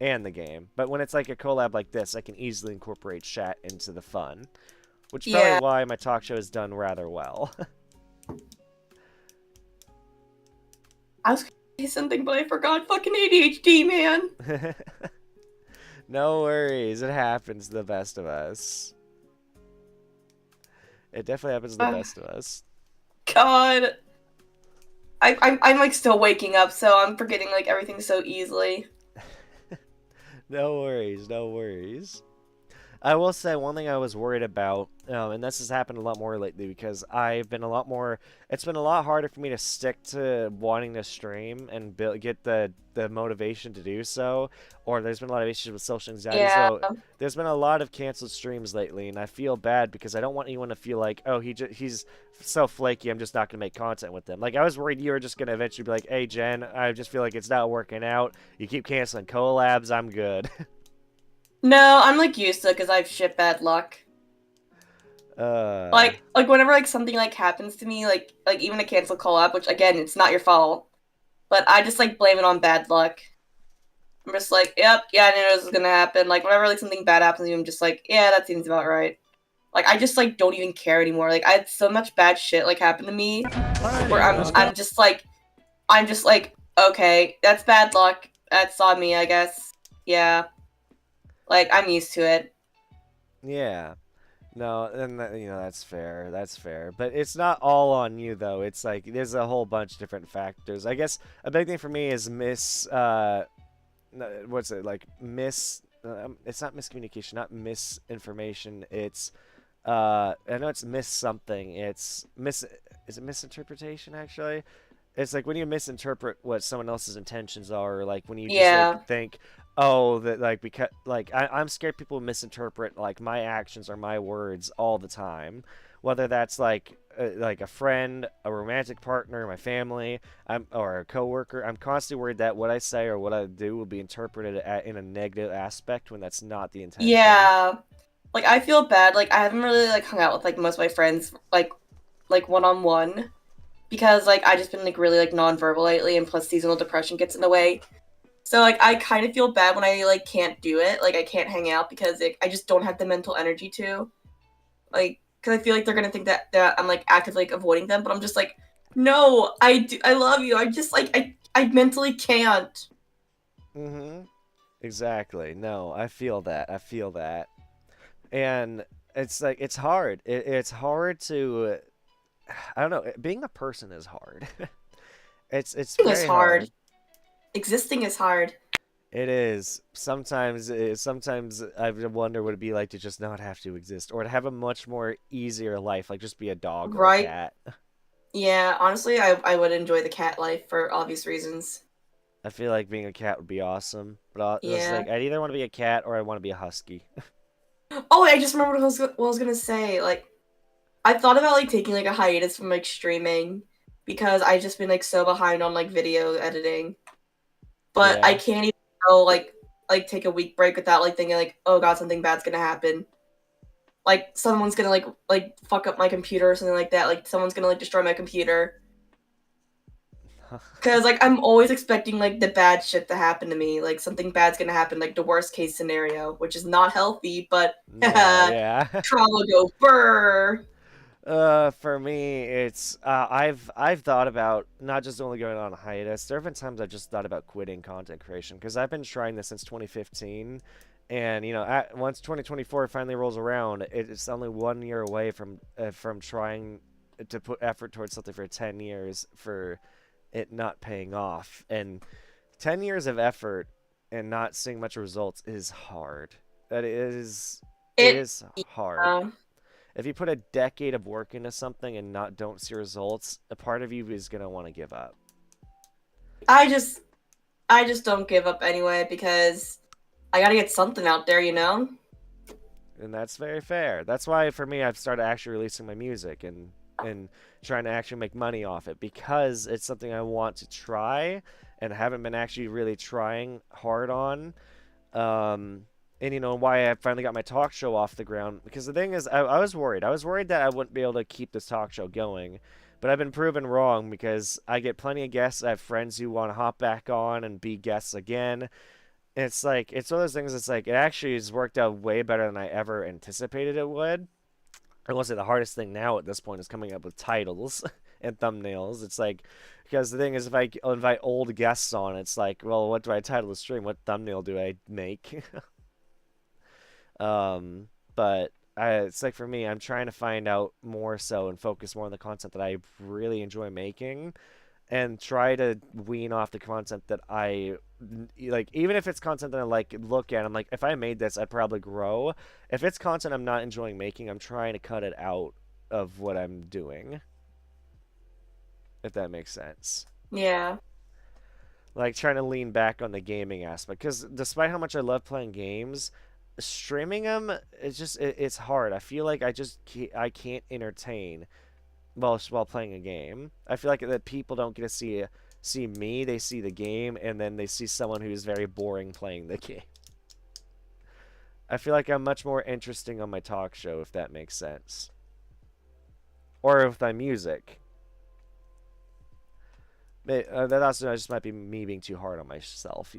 A: and the game. But when it's like a collab like this, I can easily incorporate chat into the fun, which is probably why my talk show has done rather well.
B: I was gonna say something, but I forgot. Fucking ADHD, man.
A: No worries, it happens to the best of us. It definitely happens to the best of us.
B: God. I'm like still waking up, so I'm forgetting like everything so easily.
A: No worries, no worries. I will say one thing I was worried about, and this has happened a lot more lately because I've been a lot more. It's been a lot harder for me to stick to wanting to stream and get the motivation to do so. Or there's been a lot of issues with social anxiety.
B: Yeah.
A: So there's been a lot of canceled streams lately, and I feel bad because I don't want anyone to feel like, oh, he's so flaky. I'm just not gonna make content with them. Like I was worried you were just gonna eventually be like, hey Jen, I just feel like it's not working out. You keep canceling collabs. I'm good.
B: No, I'm like used to it because I have shit bad luck. Like whenever like something like happens to me, like even a cancel collab, which again, it's not your fault, but I just like blame it on bad luck. I'm just like, yep, yeah, I knew this was gonna happen. Like whenever like something bad happens to me, I'm just like, yeah, that seems about right. Like I just like don't even care anymore. Like I had so much bad shit like happen to me where I'm just like, okay, that's bad luck. That's on me, I guess. Yeah. Like, I'm used to it.
A: Yeah. No, and that's fair. That's fair. But it's not all on you though. It's like there's a whole bunch of different factors. I guess a big thing for me is what's it like it's not miscommunication, not misinformation. It's I know it's miss something. Is it misinterpretation actually? It's like when you misinterpret what someone else's intentions are, or like when you just like think, oh, that like because like I'm scared people misinterpret like my actions or my words all the time, whether that's like a friend, a romantic partner, my family, or a coworker. I'm constantly worried that what I say or what I do will be interpreted in a negative aspect when that's not the intention.
B: Yeah, like I feel bad. Like I haven't really like hung out with like most of my friends like one-on-one because like I just been like really like nonverbal lately, and plus seasonal depression gets in the way. So like I kind of feel bad when I like can't do it. Like I can't hang out because I just don't have the mental energy to. Like because I feel like they're gonna think that I'm like actively like avoiding them, but I'm just like, no, I do. I love you. I just like I mentally can't.
A: Exactly. No, I feel that. I feel that. And it's like it's hard. It's hard to I don't know. Being a person is hard. It's very hard.
B: Existing is hard.
A: It is. Sometimes I wonder what it'd be like to just not have to exist, or to have a much more easier life, like just be a dog or a cat.
B: Yeah, honestly, I would enjoy the cat life for obvious reasons.
A: I feel like being a cat would be awesome, but it's like I'd either want to be a cat or I want to be a husky.
B: Oh, I just remembered what I was gonna say. Like, I thought about like taking like a hiatus from like streaming because I just been like so behind on like video editing. But I can't even go like take a week break without like thinking like, oh god, something bad's gonna happen. Like someone's gonna like fuck up my computer or something like that. Like someone's gonna like destroy my computer. Cause like I'm always expecting like the bad shit to happen to me. Like something bad's gonna happen, like the worst case scenario, which is not healthy, but trauma go burr.
A: For me, it's I've thought about not just only going on a hiatus. There have been times I've just thought about quitting content creation because I've been trying this since 2015, and once 2024 finally rolls around, it's only 1 year away from trying to put effort towards something for 10 years for it not paying off. And 10 years of effort and not seeing much results is hard. It is hard. If you put a decade of work into something and don't see results, a part of you is gonna want to give up.
B: I just don't give up anyway because I gotta get something out there, you know?
A: And that's very fair. That's why for me I've started actually releasing my music and trying to actually make money off it because it's something I want to try, and haven't been actually really trying hard on. And why I finally got my talk show off the ground, because the thing is, I was worried. I was worried that I wouldn't be able to keep this talk show going, but I've been proven wrong because I get plenty of guests. I have friends who want to hop back on and be guests again. It's like, it's one of those things. It's like, it actually has worked out way better than I ever anticipated it would. I will say the hardest thing now at this point is coming up with titles and thumbnails. It's like, because the thing is, if I invite old guests on, it's like, well, what do I title the stream? What thumbnail do I make? But it's like, for me, I'm trying to find out more so and focus more on the content that I really enjoy making, and try to wean off the content that I like. Even if it's content that I like, look at, I'm like, if I made this, I'd probably grow. If it's content I'm not enjoying making, I'm trying to cut it out of what I'm doing, if that makes sense.
B: Yeah.
A: Like, trying to lean back on the gaming aspect, because despite how much I love playing games, streaming them, it's hard. I feel like I can't entertain while playing a game. I feel like that people don't get to see me, they see the game, and then they see someone who's very boring playing the game. I feel like I'm much more interesting on my talk show, if that makes sense. Or with my music. That also just might be me being too hard on myself,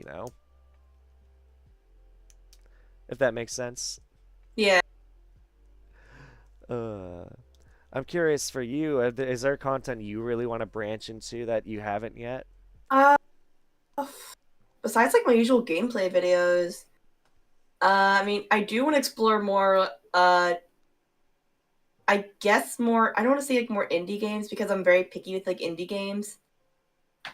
A: if that makes sense.
B: Yeah.
A: I'm curious for you, is there content you really want to branch into that you haven't yet?
B: Uh, Besides like my usual gameplay videos, I mean, I do want to explore more. I guess more. I don't want to say like more indie games because I'm very picky with like indie games.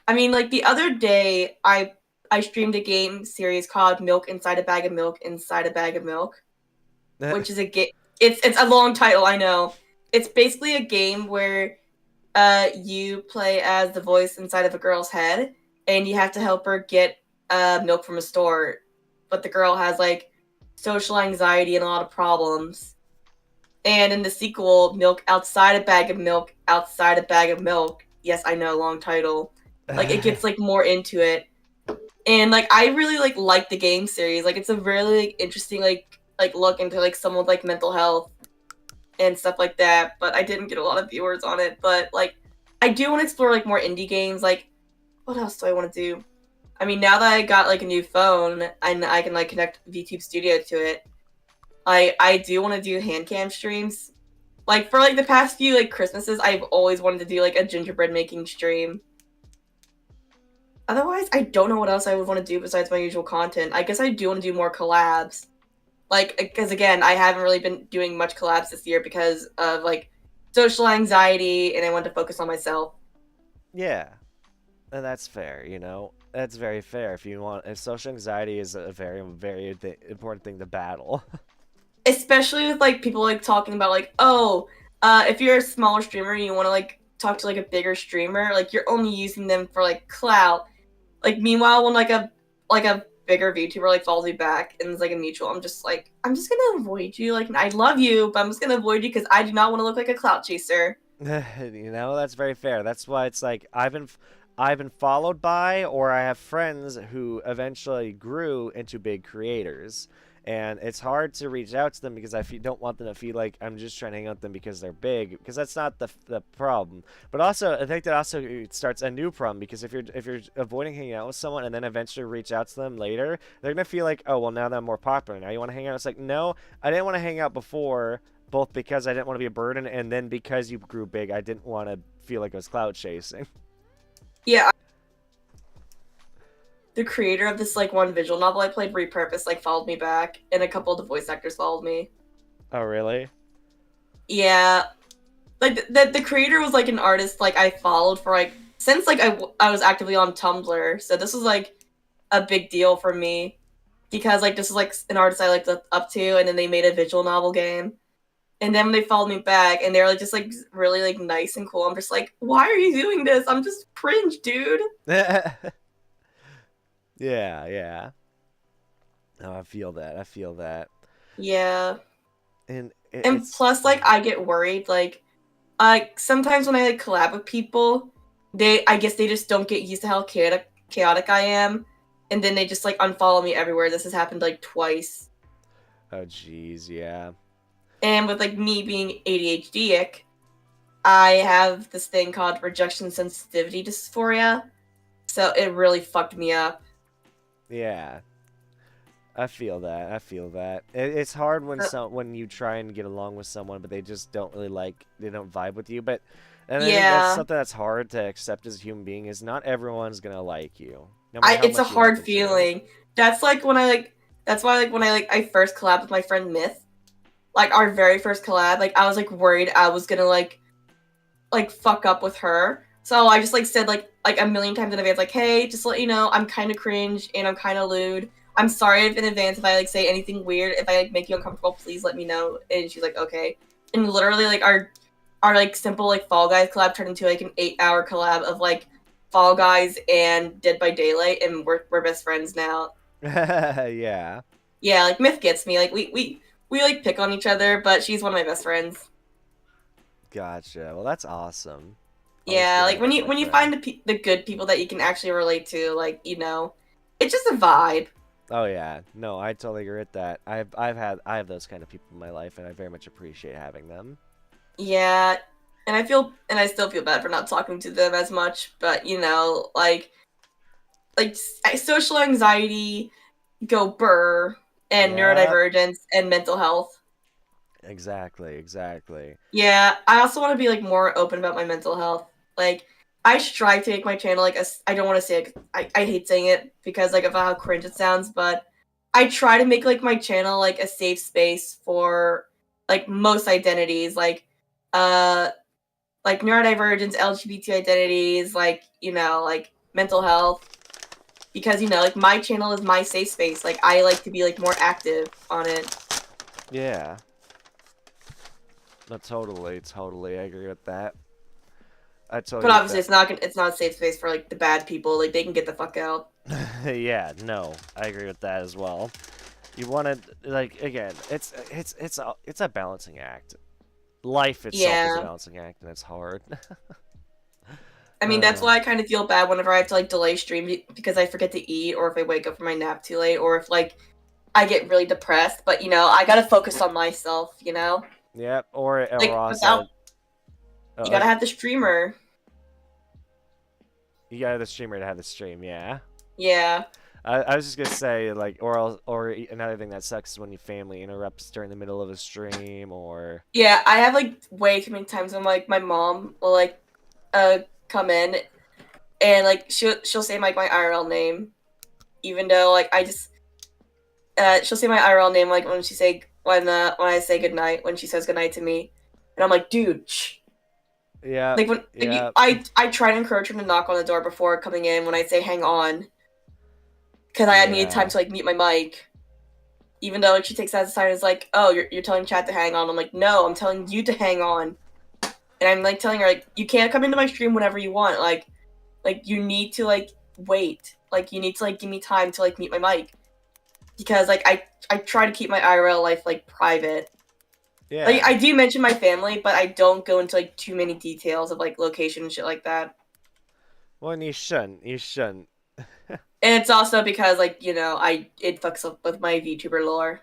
B: I mean, like the other day, I streamed a game series called Milk Inside a Bag of Milk Inside a Bag of Milk, which is a game. It's a long title, I know. It's basically a game where you play as the voice inside of a girl's head, and you have to help her get milk from a store. But the girl has like social anxiety and a lot of problems. And in the sequel, Milk Outside a Bag of Milk Outside a Bag of Milk. Yes, I know, long title. Like it gets like more into it. And like I really like the game series. Like it's a really interesting like look into like someone with like mental health and stuff like that. But I didn't get a lot of viewers on it. But like I do want to explore like more indie games. Like what else do I want to do? I mean, now that I got like a new phone and I can like connect VTube Studio to it, I do want to do hand cam streams. Like for like the past few like Christmases, I've always wanted to do like a gingerbread making stream. Otherwise, I don't know what else I would want to do besides my usual content. I guess I do want to do more collabs. Like, because again, I haven't really been doing much collabs this year because of like social anxiety, and I wanted to focus on myself.
A: Yeah, and that's fair, That's very fair. If social anxiety is a very, very important thing to battle.
B: Especially with like people like talking about like, oh, if you're a smaller streamer and you want to like talk to like a bigger streamer, like you're only using them for like clout. Like meanwhile, when like a bigger VTuber like follows me back and it's like a mutual, I'm just gonna avoid you. Like I love you, but I'm just gonna avoid you because I do not want to look like a clout chaser.
A: That's very fair. That's why it's like I've been followed by, or I have friends who eventually grew into big creators. And it's hard to reach out to them because don't want them to feel like I'm just trying to hang out with them because they're big, because that's not the problem. But also, I think that also starts a new problem, because if you're avoiding hanging out with someone and then eventually reach out to them later, they're gonna feel like, oh well, now that I'm more popular, now you want to hang out. It's like, no, I didn't want to hang out before, both because I didn't want to be a burden, and then because you grew big, I didn't want to feel like I was cloud chasing.
B: Yeah, the creator of this like one visual novel I played, Repurpose, like followed me back, and a couple of the voice actors followed me.
A: Oh really?
B: Yeah, like the creator was like an artist like I followed for like since like I was actively on Tumblr, so this was like a big deal for me because like this is like an artist I looked up to, and then they made a visual novel game, and then when they followed me back and they're like just like really like nice and cool, I'm just like, why are you doing this? I'm just cringe, dude.
A: Yeah. Oh, I feel that. I feel that.
B: Yeah.
A: And
B: And plus, like, I get worried, like sometimes when I like collab with people, I guess they just don't get used to how chaotic chaotic I am, and then they just like unfollow me everywhere. This has happened like twice.
A: Oh, jeez, yeah.
B: And with like me being ADHD-ic, I have this thing called rejection sensitivity dysphoria. So it really fucked me up.
A: Yeah. I feel that. I feel that. It's hard when
B: Uh,
A: when you try and get along with someone, but they just don't really they don't vibe with you. But, and I think that's
B: yeah,
A: something that's hard to accept as a human being is not everyone's gonna like you, no matter how
B: it's a
A: much you like
B: hard
A: the show.
B: feeling. That's like when I like. That's why like when I first collabed with my friend Myth, like our very first collab, like I was like worried I was gonna like fuck up with her. So I just like said like a million times in advance, like, hey, just to let you know, I'm kind of cringe and I'm kind of lewd. I'm sorry in advance if I like say anything weird. If I like make you uncomfortable, please let me know. And she's like, okay. And literally like our like simple like Fall Guys collab turned into like an 8-hour collab of like Fall Guys and Dead by Daylight, and we're best friends now.
A: Yeah.
B: Yeah, like Myth gets me. Like we like pick on each other, but she's one of my best friends.
A: Gotcha. Well, that's awesome. Always
B: Yeah,
A: good to
B: like
A: have a
B: when
A: friend
B: you
A: friend.
B: find the good people that you can actually relate to, like it's just a vibe.
A: Oh yeah. No, I totally agree with that. I have those kind of people in my life, and I very much appreciate having them.
B: Yeah, and I still feel bad for not talking to them as much, but like social anxiety, go burr, and
A: Yeah.
B: neurodivergence and mental health.
A: Exactly. Exactly.
B: Yeah, I also want to be like more open about my mental health. Like I strive to make my channel like I don't want to say it, I hate saying it because like of how cringe it sounds, but I try to make like my channel like a safe space for like most identities, uh like neurodivergence, LGBT identities, like like mental health, because like my channel is my safe space. Like I like to be like more active on it.
A: Yeah. No, totally, totally. I agree with that. I totally
B: But
A: agree with
B: obviously
A: that.
B: it's not a safe space for like the bad people. Like they can get the fuck out.
A: Yeah, no, I agree with that as well. You want to like again, it's a balancing act. Life itself is a
B: Yeah.
A: balancing act, and it's hard.
B: I mean, that's
A: uh,
B: why I kind of feel bad whenever I have to like delay stream because I forget to eat, or if I wake up from my nap too late, or if like I get really depressed. But I gotta focus on myself.
A: yeah, or
B: Like
A: also,
B: without you gotta have the streamer.
A: you got the streamer to have the stream. Yeah.
B: Yeah.
A: I was just gonna say like, another thing that sucks is when your family interrupts during the middle of a stream, or
B: Yeah, I have like way too many times when like my mom will like come in and like she'll say like my IRL name, even though like I just she'll say my IRL name like when I say goodnight, when she says goodnight to me, and I'm like, dude, shh.
A: yeah,
B: Like when like,
A: yeah,
B: I try to encourage her to knock on the door before coming in when I say hang on, because I needed time
A: yeah,
B: to like mute my mic. Even though like she takes that as a sign, and is like, oh, you're telling chat to hang on. I'm like, no, I'm telling you to hang on. And I'm like telling her like you can't come into my stream whenever you want. Like you need to like wait. Like you need to like give me time to like mute my mic, because like I try to keep my IRL life like private. Like
A: yeah.
B: I do mention my family, but I don't go into like too many details of like location and shit like that.
A: Well, and you shouldn't. You shouldn't.
B: And it's also because like it fucks up with my VTuber lore.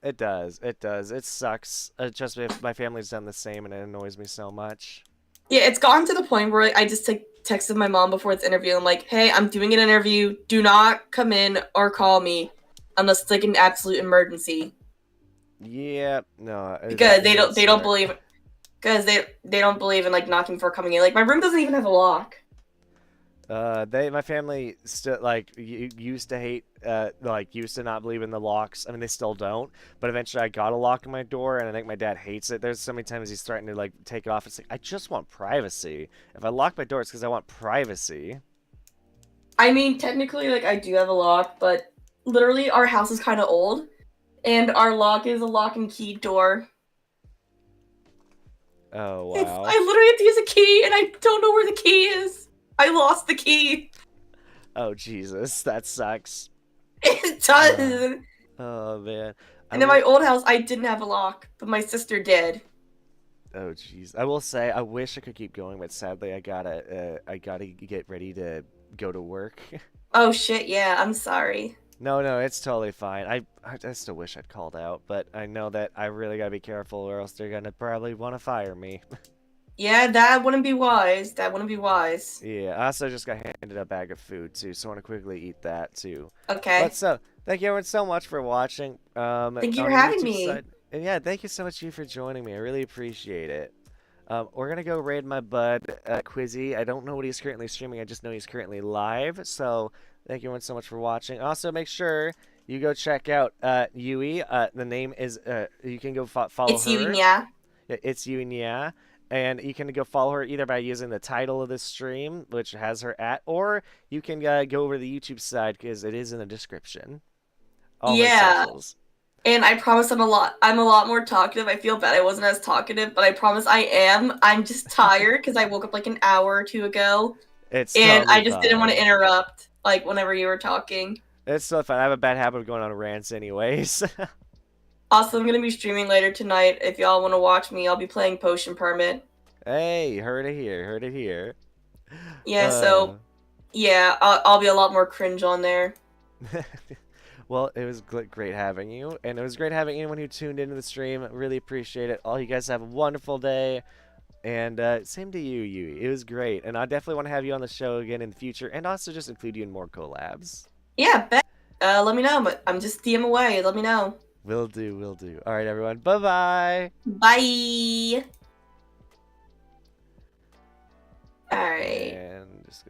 A: It does. It does. It sucks. Trust me, my family's done the same, and it annoys me so much.
B: Yeah, it's gotten to the point where I just like texted my mom before this interview. I'm like, hey, I'm doing an interview. Do not come in or call me unless it's like an absolute emergency.
A: Yeah, no,
B: Because
A: that's
B: they don't
A: smart.
B: believe because they don't believe in like knocking before coming in. Like my room doesn't even have a lock.
A: My family still like used to hate, like used to not believe in the locks. I mean, they still don't. But eventually, I got a lock in my door, and I think my dad hates it. There's so many times he's threatened to like take it off. It's like I just want privacy. If I lock my door, it's because I want privacy.
B: I mean, technically, like I do have a lock, but literally our house is kind of old, and our lock is a lock and key door.
A: Oh
B: It's
A: wow.
B: I literally have to use a key, and I don't know where the key is. I lost the key.
A: Oh Jesus, that sucks.
B: It
A: Uh,
B: does.
A: oh man, I
B: And in my
A: will.
B: old house, I didn't have a lock, but my sister did.
A: Oh jeez, I will say I wish I could keep going, but sadly I gotta get ready to go to work.
B: Oh shit, yeah, I'm sorry.
A: No, no, it's totally fine. I still wish I'd called out, but I know that I really gotta be careful or else they're gonna probably want to fire me.
B: Yeah, that wouldn't be wise. That wouldn't be wise.
A: Yeah, I also just got handed a bag of food too, so I want to quickly eat that too. But
B: Okay.
A: so, thank you everyone so much for watching
B: Thank you for
A: on the
B: having
A: YouTube
B: me.
A: side. And yeah, thank you so much you for joining me. I really appreciate it. We're gonna go raid my bud, Quizzy. I don't know what he's currently streaming. I just know he's currently live. So thank you everyone so much for watching. Also, make sure you go check out Yui. The name is you can go follow
B: It's Yui
A: her.
B: Nya.
A: It's Yui Nya. And you can go follow her either by using the title of this stream, which has her at, or you can go over to the YouTube side because it is in the description. All her
B: Yeah.
A: socials.
B: And I promise I'm a lot more talkative. I feel bad I wasn't as talkative, but I promise I am. I'm just tired because I woke up like an hour or two ago.
A: It's
B: And
A: totally
B: I just didn't want to
A: fine.
B: interrupt, like whenever you were talking.
A: It's totally fine. I have a bad habit of going on rants anyways.
B: Also, I'm gonna be streaming later tonight. If y'all want to watch me, I'll be playing Potion Permit.
A: Hey, heard it here, heard it here.
B: Yeah, so yeah, I'll be a lot more cringe on there.
A: Well, it was great having you, and it was great having anyone who tuned into the stream. Really appreciate it. All you guys have a wonderful day, and same to you, Yui. It was great, and I definitely want to have you on the show again in the future, and also just include you in more collabs.
B: Yeah, bet. Let me know. I'm just DM away. Let me know.
A: Will do, will do. All right, everyone. Bye-bye.
B: Bye. All right.
A: And just